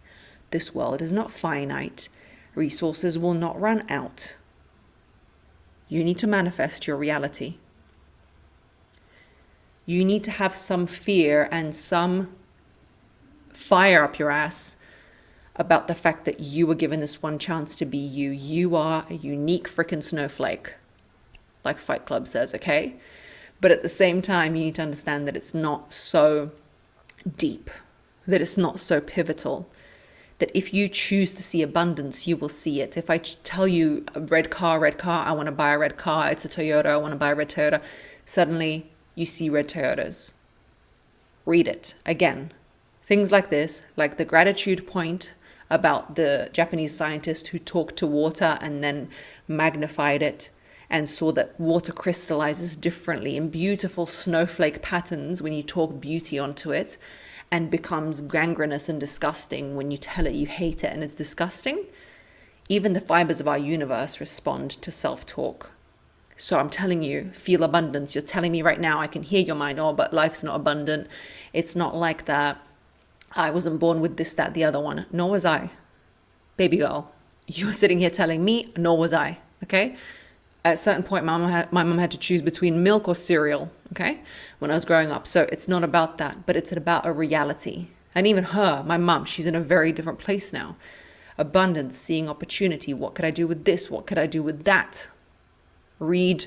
[SPEAKER 2] This world is not finite. Resources will not run out. You need to manifest your reality. You need to have some fear and some fire up your ass about the fact that you were given this one chance to be you. You are a unique freaking snowflake, like Fight Club says, okay? But at the same time, you need to understand that it's not so deep, that it's not so pivotal, that if you choose to see abundance, you will see it. If I tell you a red car, I want to buy a red car, it's a Toyota, I want to buy a red Toyota, suddenly you see red Toyotas. Read it again. Things like this, like the gratitude point about the Japanese scientist who talked to water and then magnified it and saw that water crystallizes differently in beautiful snowflake patterns when you talk beauty onto it, and becomes gangrenous and disgusting when you tell it you hate it and it's disgusting. Even the fibers of our universe respond to self-talk. So I'm telling you, feel abundance. You're telling me right now, I can hear your mind, oh, but life's not abundant. It's not like that. I wasn't born with this, that, the other one. Nor was I. Baby girl, you're sitting here telling me, nor was I, okay? At a certain point, my mom had to choose between milk or cereal, okay, when I was growing up. So it's not about that, but it's about a reality. And even her, my mom, she's in a very different place now. Abundance, seeing opportunity. What could I do with this? What could I do with that? Read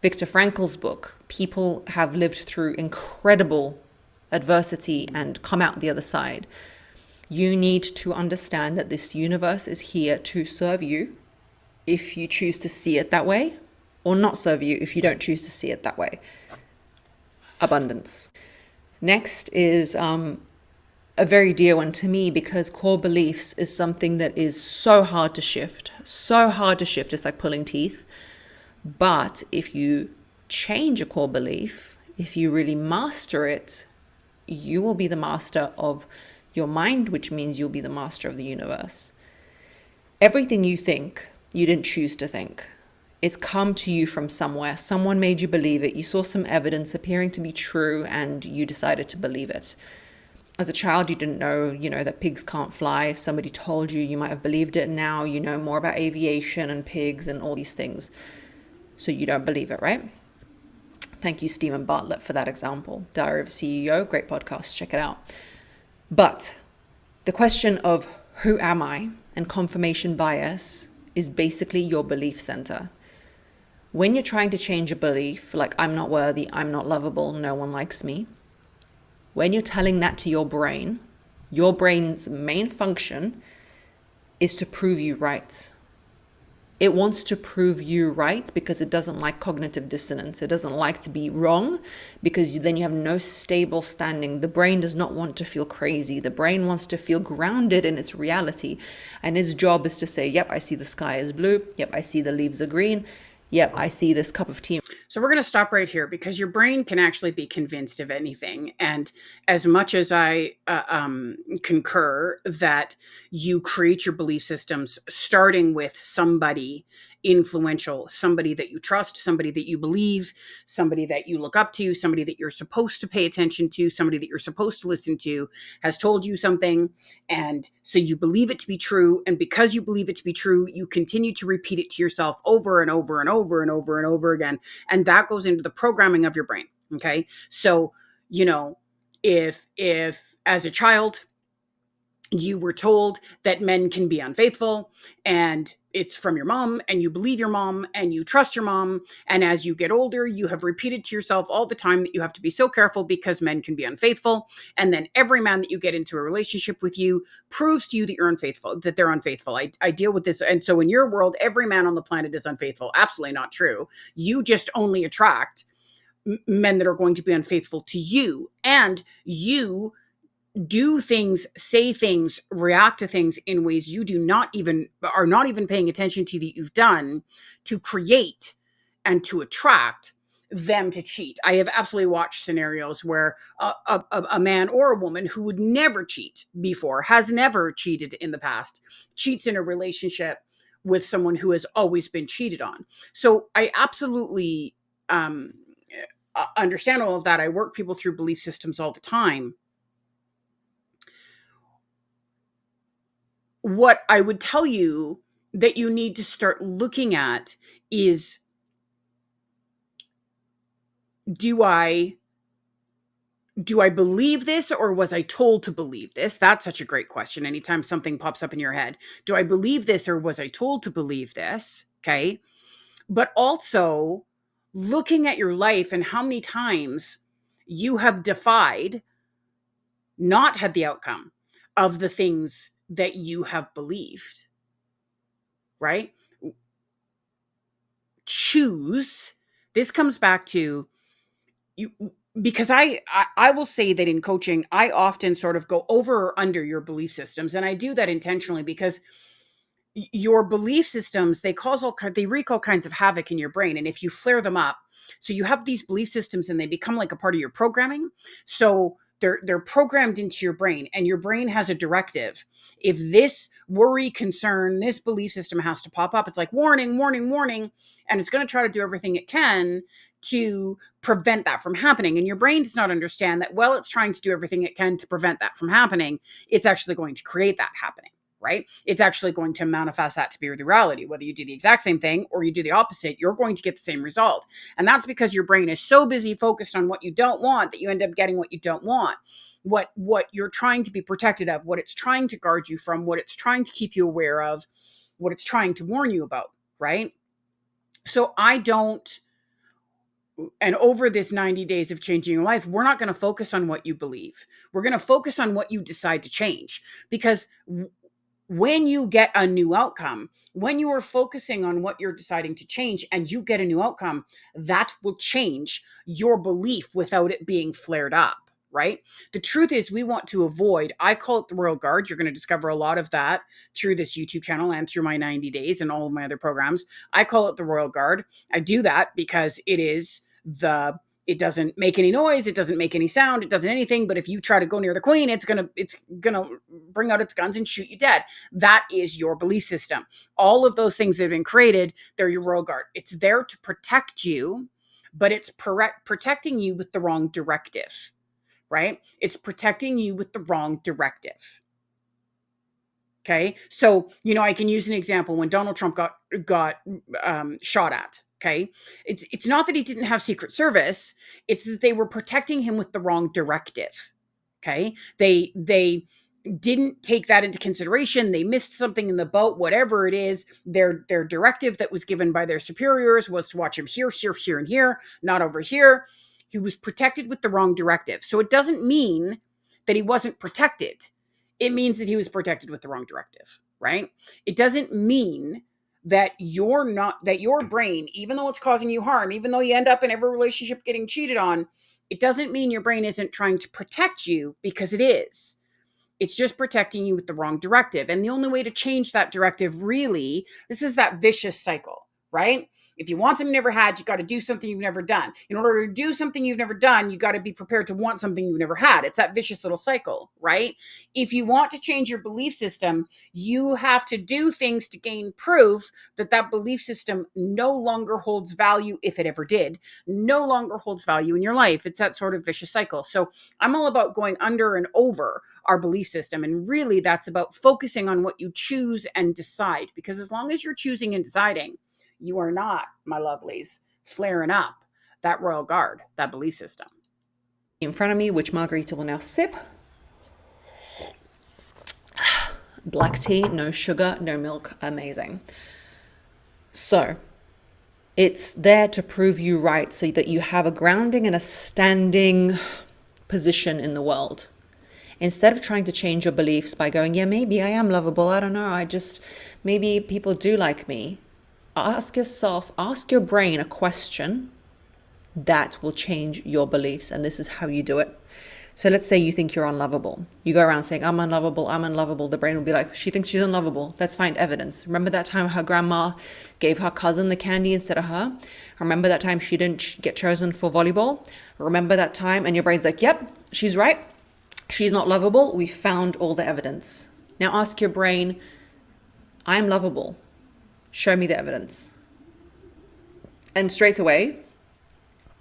[SPEAKER 2] Viktor Frankl's book. People have lived through incredible adversity and come out the other side. You need to understand that this universe is here to serve you if you choose to see it that way, or not serve you if you don't choose to see it that way. Abundance. Next is a very dear one to me, because core beliefs is something that is so hard to shift. So hard to shift. It's like pulling teeth. But if you change a core belief, if you really master it, you will be the master of your mind, which means you'll be the master of the universe. Everything you think, you didn't choose to think. It's come to you from somewhere. Someone made you believe it. You saw some evidence appearing to be true and you decided to believe it. As a child, you didn't know, that pigs can't fly. If somebody told you, you might have believed it. Now you know more about aviation and pigs and all these things. So you don't believe it, right? Thank you, Stephen Bartlett, for that example. Diary of a CEO, great podcast. Check it out. But the question of who am I and confirmation bias is basically your belief center. When you're trying to change a belief, like I'm not worthy, I'm not lovable, no one likes me, when you're telling that to your brain's main function is to prove you right. It wants to prove you right because it doesn't like cognitive dissonance. It doesn't like to be wrong because then you have no stable standing. The brain does not want to feel crazy. The brain wants to feel grounded in its reality. And its job is to say, yep, I see the sky is blue. Yep, I see the leaves are green. Yep, I see this cup of tea.
[SPEAKER 1] So we're going to stop right here because your brain can actually be convinced of anything. And as much as I concur that you create your belief systems starting with somebody influential, somebody that you trust, somebody that you believe, somebody that you look up to, somebody that you're supposed to pay attention to, somebody that you're supposed to listen to has told you something. And so you believe it to be true. And because you believe it to be true, you continue to repeat it to yourself over and over and over and over and over again. And that goes into the programming of your brain. Okay. So, if as a child, you were told that men can be unfaithful and it's from your mom and you believe your mom and you trust your mom. And as you get older, you have repeated to yourself all the time that you have to be so careful because men can be unfaithful. And then every man that you get into a relationship with you proves to you that you're unfaithful, that they're unfaithful. I deal with this. And so in your world, every man on the planet is unfaithful. Absolutely not true. You just only attract men that are going to be unfaithful to you. And you do things, say things, react to things in ways you are not even paying attention to that you've done to create and to attract them to cheat. I have absolutely watched scenarios where a man or a woman who would never cheat before, has never cheated in the past, cheats in a relationship with someone who has always been cheated on. So I absolutely understand all of that. I work people through belief systems all the time. What I would tell you that you need to start looking at is, do I believe this or was I told to believe this? That's such a great question. Anytime something pops up in your head, do I believe this or was I told to believe this? Okay. But also looking at your life and how many times you have defied, not had the outcome of the things that you have believed, right? Choose. This comes back to you, because I will say that in coaching I often sort of go over or under your belief systems, and I do that intentionally because your belief systems, they wreak all kinds of havoc in your brain. And if you flare them up, so you have these belief systems and they become like a part of your programming. So they're programmed into your brain, and your brain has a directive. If this worry, concern, this belief system has to pop up, it's like warning, warning, warning, and it's going to try to do everything it can to prevent that from happening. And your brain does not understand that while it's trying to do everything it can to prevent that from happening, it's actually going to create that happening, right? It's actually going to manifest that to be the reality. Whether you do the exact same thing or you do the opposite, you're going to get the same result. And that's because your brain is so busy focused on what you don't want that you end up getting what you don't want. What you're trying to be protected of, what it's trying to guard you from, what it's trying to keep you aware of, what it's trying to warn you about, right? So I don't, and over this 90 days of changing your life, we're not going to focus on what you believe. We're going to focus on what you decide to change. Because when you get a new outcome, when you are focusing on what you're deciding to change and you get a new outcome, that will change your belief without it being flared up, right? The truth is, we want to avoid, I call it the Royal Guard. You're going to discover a lot of that through this YouTube channel and through my 90 days and all of my other programs. I call it the Royal Guard. I do that because it doesn't make any noise, it doesn't make any sound, it doesn't anything. But if you try to go near the queen, it's gonna bring out its guns and shoot you dead. That is your belief system. All of those things that have been created, they're your Royal Guard. It's there to protect you, but it's protecting you with the wrong directive. right? It's protecting you with the wrong directive. Okay. So, I can use an example when Donald Trump got shot at. Okay. It's not that he didn't have Secret Service. It's that they were protecting him with the wrong directive. Okay. They didn't take that into consideration. They missed something in the boat, whatever it is. Their directive that was given by their superiors was to watch him here, here, here, and here, not over here. He was protected with the wrong directive. So it doesn't mean that he wasn't protected. It means that he was protected with the wrong directive, right? It doesn't mean that your brain, even though it's causing you harm, even though you end up in every relationship getting cheated on, it doesn't mean your brain isn't trying to protect you, because it is. It's just protecting you with the wrong directive. And the only way to change that directive, really, this is that vicious cycle, right? If you want something you never had, you got to do something you've never done. In order to do something you've never done, you got to be prepared to want something you've never had. It's that vicious little cycle, right? If you want to change your belief system, you have to do things to gain proof that that belief system no longer holds value, if it ever did, no longer holds value in your life. It's that sort of vicious cycle. So I'm all about going under and over our belief system. And really, that's about focusing on what you choose and decide. Because as long as you're choosing and deciding, you are not, my lovelies, flaring up that royal guard, that belief system.
[SPEAKER 2] In front of me, which Margarita will now sip. Black tea, no sugar, no milk, amazing. So, it's there to prove you right so that you have a grounding and a standing position in the world. Instead of trying to change your beliefs by going, yeah, maybe I am lovable, I don't know, maybe people do like me. Ask yourself, ask your brain a question that will change your beliefs. And this is how you do it. So let's say you think you're unlovable. You go around saying, I'm unlovable, I'm unlovable. The brain will be like, she thinks she's unlovable. Let's find evidence. Remember that time her grandma gave her cousin the candy instead of her? Remember that time she didn't get chosen for volleyball? Remember that time? And your brain's like, yep, she's right. She's not lovable. We found all the evidence. Now ask your brain, I'm lovable. Show me the evidence. And straight away,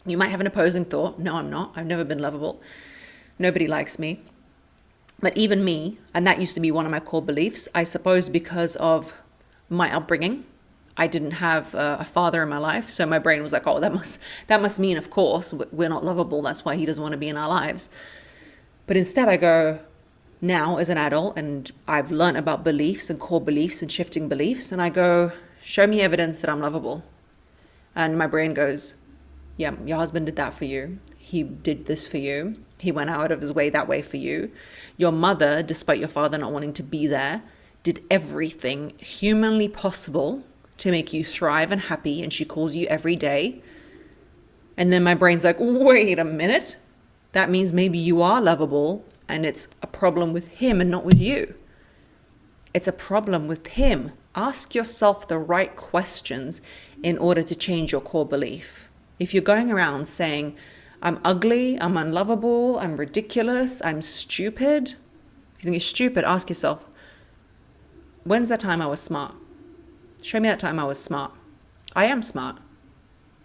[SPEAKER 2] you might have an opposing thought. No, I'm not. I've never been lovable. Nobody likes me. But even me, and that used to be one of my core beliefs, I suppose because of my upbringing, I didn't have a father in my life. So my brain was like, oh, that must mean, of course, we're not lovable. That's why he doesn't want to be in our lives. But instead I go, now as an adult, and I've learned about beliefs and core beliefs and shifting beliefs, and I go, show me evidence that I'm lovable. And my brain goes, yeah, your husband did that for you. He did this for you. He went out of his way that way for you. Your mother, despite your father not wanting to be there, did everything humanly possible to make you thrive and happy, and she calls you every day. And then my brain's like, wait a minute. That means maybe you are lovable, and it's a problem with him and not with you. It's a problem with him. Ask yourself the right questions in order to change your core belief. If you're going around saying, I'm ugly, I'm unlovable, I'm ridiculous, I'm stupid. If you think you're stupid, ask yourself, when's that time I was smart? Show me that time I was smart. I am smart.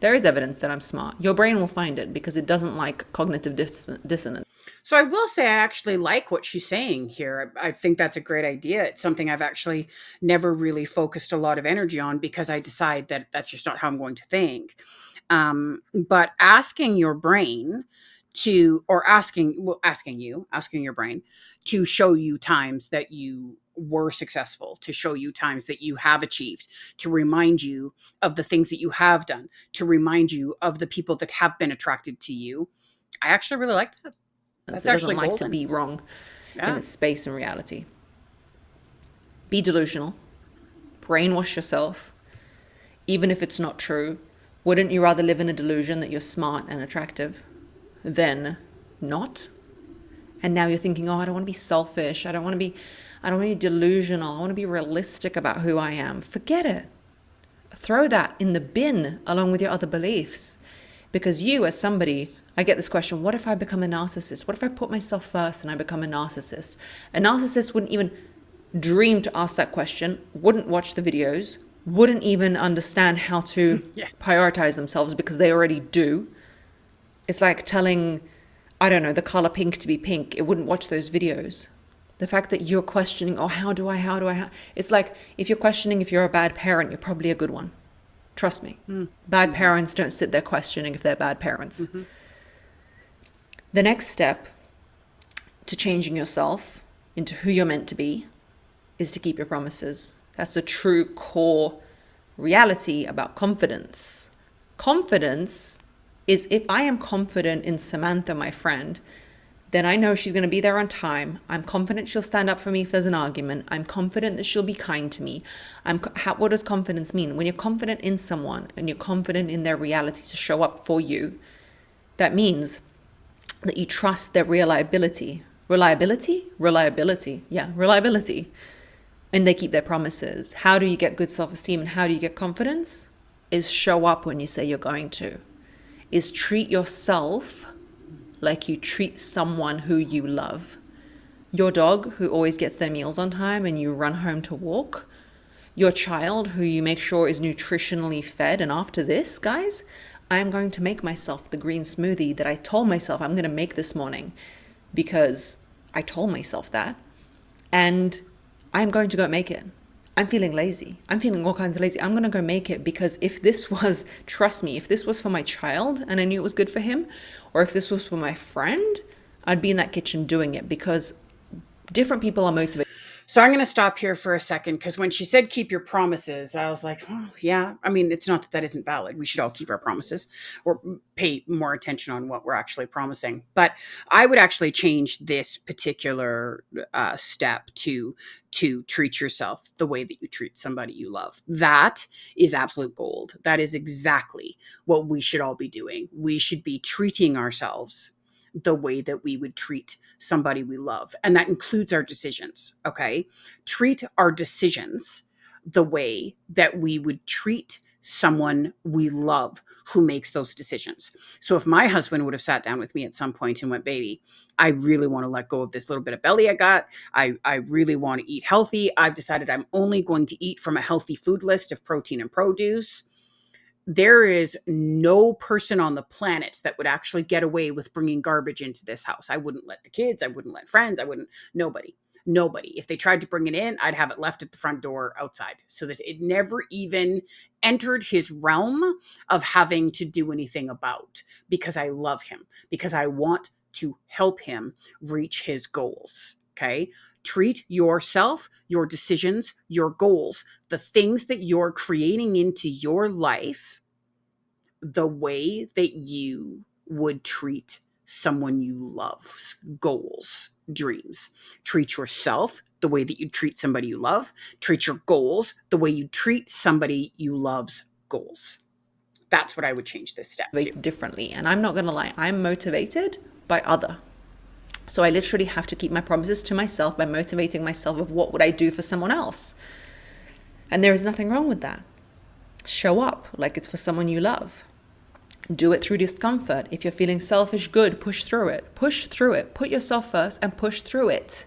[SPEAKER 2] There is evidence that I'm smart. Your brain will find it because it doesn't like cognitive dissonance.
[SPEAKER 1] So I will say I actually like what she's saying here. I think that's a great idea. It's something I've actually never really focused a lot of energy on, because I decide that that's just not how I'm going to think. But asking your brain or asking your brain to show you times that you were successful, to show you times that you have achieved, to remind you of the things that you have done, to remind you of the people that have been attracted to you. I actually really like that.
[SPEAKER 2] It
[SPEAKER 1] That's
[SPEAKER 2] doesn't
[SPEAKER 1] actually
[SPEAKER 2] like to
[SPEAKER 1] golden.
[SPEAKER 2] be wrong in
[SPEAKER 1] Yeah.
[SPEAKER 2] its space and reality. Be delusional. Brainwash yourself. Even if it's not true, wouldn't you rather live in a delusion that you're smart and attractive than not? And now you're thinking, oh, I don't want to be selfish. I don't want to be delusional. I want to be realistic about who I am. Forget it. Throw that in the bin along with your other beliefs. Because you, as somebody, I get this question, what if I become a narcissist? What if I put myself first and I become a narcissist? A narcissist wouldn't even dream to ask that question, wouldn't watch the videos, wouldn't even understand how to
[SPEAKER 1] Yeah.
[SPEAKER 2] prioritize themselves because they already do. It's like telling I don't know, the color pink to be pink, it wouldn't watch those videos. The fact that you're questioning, oh, it's like if you're questioning if you're a bad parent, you're probably a good one. Trust me. Bad
[SPEAKER 1] Mm-hmm.
[SPEAKER 2] parents don't sit there questioning if they're bad parents.
[SPEAKER 1] Mm-hmm.
[SPEAKER 2] The next step to changing yourself into who you're meant to be is to keep your promises. That's the true core reality about confidence. Confidence is if I am confident in Samantha, my friend, then I know she's going to be there on time. I'm confident she'll stand up for me if there's an argument. I'm confident that she'll be kind to me. What does confidence mean? When you're confident in someone and you're confident in their reality to show up for you, that means that you trust their reliability. Reliability? Reliability. Yeah, reliability. And they keep their promises. How do you get good self-esteem and how do you get confidence? Is show up when you say you're going to. Is treat yourself like you treat someone who you love. Your dog who always gets their meals on time and you run home to walk. Your child who you make sure is nutritionally fed. And after this, guys, I'm going to make myself the green smoothie that I told myself I'm going to make this morning because I told myself that. And I'm going to go make it. I'm feeling lazy. I'm feeling all kinds of lazy. I'm going to go make it because if this was, trust me, if this was for my child and I knew it was good for him, or if this was for my friend, I'd be in that kitchen doing it because different people are motivated.
[SPEAKER 1] So I'm going to stop here for a second because when she said keep your promises, I was like, oh, yeah. I mean, it's not that that isn't valid. We should all keep our promises or pay more attention on what we're actually promising. But I would actually change this particular step to treat yourself the way that you treat somebody you love. That is absolute gold. That is exactly what we should all be doing. We should be treating ourselves the way that we would treat somebody we love. And that includes our decisions. Okay. Treat our decisions the way that we would treat someone we love who makes those decisions. So if my husband would have sat down with me at some point and went, baby, I really want to let go of this little bit of belly I got. I really want to eat healthy. I've decided I'm only going to eat from a healthy food list of protein and produce. There is no person on the planet that would actually get away with bringing garbage into this house. I wouldn't let the kids, I wouldn't let friends, I wouldn't, nobody. Nobody. If they tried to bring it in, I'd have it left at the front door outside so that it never even entered his realm of having to do anything about, because I love him, because I want to help him reach his goals. Okay. Treat yourself, your decisions, your goals, the things that you're creating into your life the way that you would treat someone you love's goals, dreams. Treat yourself the way that you treat somebody you love. Treat your goals the way you treat somebody you love's goals. That's what I would change this step to.
[SPEAKER 2] Differently. And I'm not going to lie, I'm motivated by other. So I literally have to keep my promises to myself by motivating myself of what would I do for someone else. And there is nothing wrong with that. Show up like it's for someone you love. Do it through discomfort. If you're feeling selfish, good, push through it. Push through it. Put yourself first and push through it.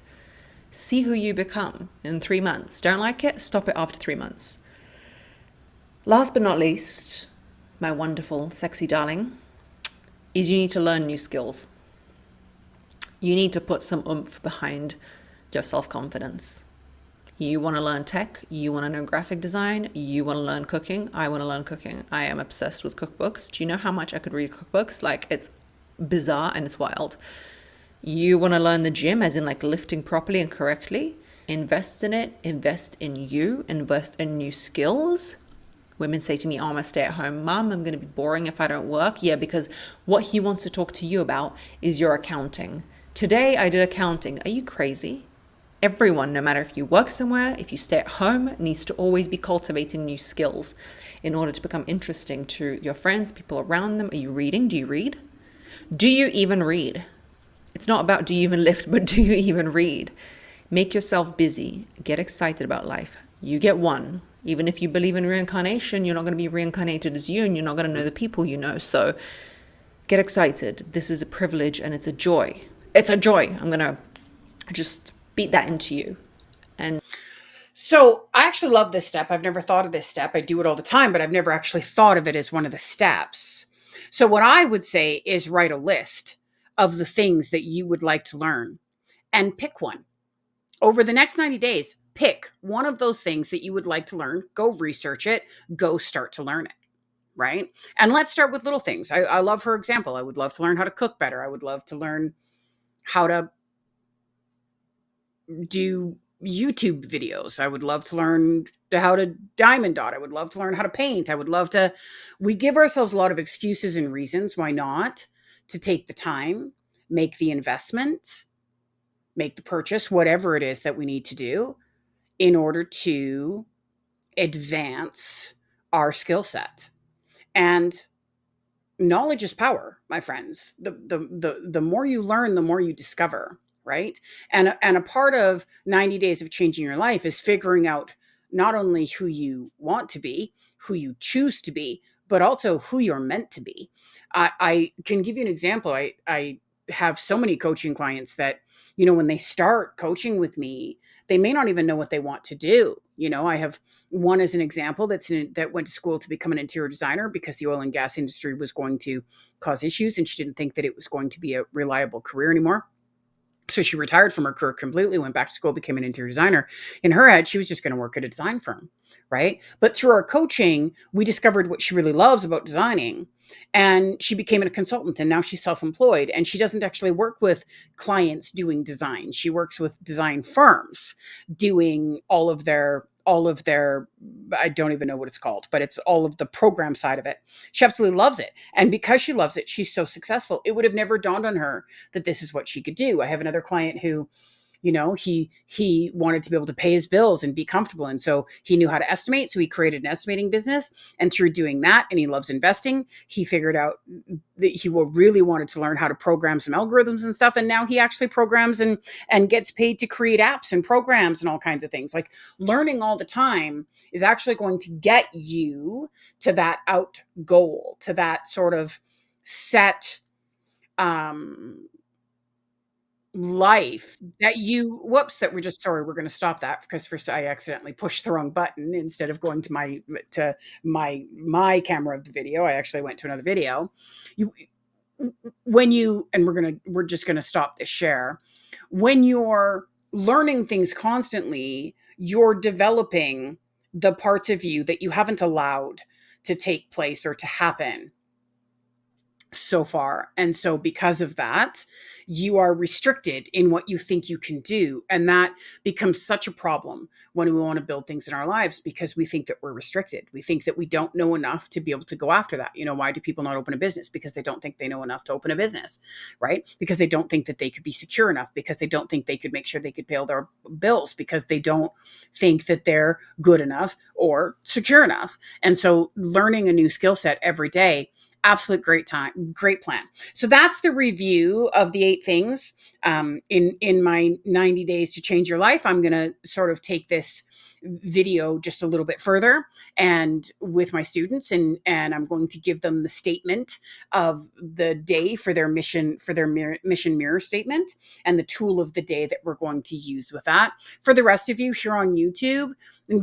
[SPEAKER 2] See who you become in 3 months. Don't like it? Stop it after 3 months. Last but not least, my wonderful, sexy darling, is you need to learn new skills. You need to put some oomph behind your self-confidence. You want to learn tech, you want to know graphic design, you want to learn cooking. I want to learn cooking. I am obsessed with cookbooks. Do you know how much I could read cookbooks? Like, it's bizarre and it's wild. You want to learn the gym, as in like lifting properly and correctly. Invest in it, invest in you, invest in new skills. Women say to me, oh, I'm a stay-at-home mom. I'm going to be boring if I don't work. Yeah, because what he wants to talk to you about is your accounting. Today I did accounting. Are you crazy? Everyone, no matter if you work somewhere, if you stay at home, needs to always be cultivating new skills in order to become interesting to your friends, people around them. Are you reading? Do you read? Do you even read? It's not about do you even lift, but do you even read? Make yourself busy. Get excited about life. You get one. Even if you believe in reincarnation, you're not going to be reincarnated as you, and you're not going to know the people you know. So get excited. This is a privilege and it's a joy. It's a joy. I'm going to just beat that into you. And
[SPEAKER 1] So I actually love this step. I've never thought of this step. I do it all the time, but I've never actually thought of it as one of the steps. So what I would say is write a list of the things that you would like to learn and pick one. Over the next 90 days, pick one of those things that you would like to learn, go research it, go start to learn it. Right. And let's start with little things. I love her example. I would love to learn how to cook better. I would love to learn how to do YouTube videos. I would love to learn how to diamond dot. I would love to learn how to paint. I would love to. We give ourselves a lot of excuses and reasons why not to take the time, make the investment, make the purchase, whatever it is that we need to do in order to advance our skill set. And knowledge is power, my friends. The more you learn, the more you discover, right? And a part of 90 days of changing your life is figuring out not only who you want to be, who you choose to be, but also who you're meant to be. I can give you an example. I have so many coaching clients that, when they start coaching with me, they may not even know what they want to do. I have one as an example that went to school to become an interior designer because the oil and gas industry was going to cause issues, and she didn't think that it was going to be a reliable career anymore. So she retired from her career completely, went back to school, became an interior designer. In her head, she was just going to work at a design firm, right? But through our coaching, we discovered what she really loves about designing. And she became a consultant, and now she's self-employed. And she doesn't actually work with clients doing design. She works with design firms doing all of their I don't even know what it's called, but it's all of the program side of it. She absolutely loves it. And because she loves it, she's so successful. It would have never dawned on her that this is what she could do. I have another client who, he wanted to be able to pay his bills and be comfortable, and so he knew how to estimate, so he created an estimating business. And through doing that, and he loves investing, he figured out that he really wanted to learn how to program some algorithms and stuff, and now he actually programs and gets paid to create apps and programs and all kinds of things. Like, learning all the time is actually going to get you to that out goal, to that sort of set um life that you whoops that we're just sorry, we're going to stop that because first I accidentally pushed the wrong button. Instead of going to my camera of the video, I actually went to another video. You when you and we're just going to stop this share. When you're learning things constantly, you're developing the parts of you that you haven't allowed to take place or to happen so far. And so, because of that, you are restricted in what you think you can do. And that becomes such a problem when we want to build things in our lives because we think that we're restricted. We think that we don't know enough to be able to go after that. Why do people not open a business? Because they don't think they know enough to open a business, right? Because they don't think that they could be secure enough, because they don't think they could make sure they could pay all their bills, because they don't think that they're good enough or secure enough. And so, learning a new skill set every day, absolute great plan. So that's the review of the 8 things in my 90 days to change your life. I'm going to sort of take this video just a little bit further and with my students, and I'm going to give them the statement of the day for their mission mirror statement, and the tool of the day that we're going to use with that. For the rest of you here on YouTube,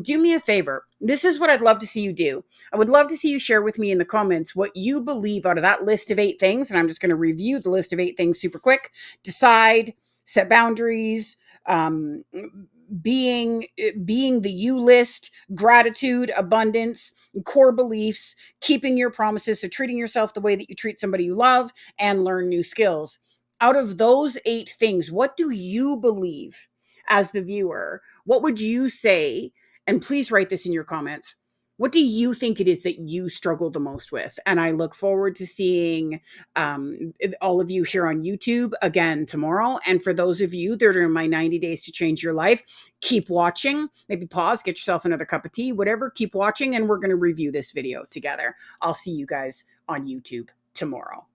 [SPEAKER 1] do me a favor. This is what I'd love to see you do. I would love to see you share with me in the comments what you believe out of that list of 8 things. And I'm just going to review the list of 8 things super quick. Decide, set boundaries, being the you list, gratitude, abundance, core beliefs, keeping your promises, so treating yourself the way that you treat somebody you love, and learn new skills. Out of those 8 things, what do you believe as the viewer? What would you say? And please write this in your comments. What do you think it is that you struggle the most with? And I look forward to seeing all of you here on YouTube again tomorrow. And for those of you that are in my 90 days to change your life, keep watching. Maybe pause, get yourself another cup of tea, whatever. Keep watching, and we're going to review this video together. I'll see you guys on YouTube tomorrow.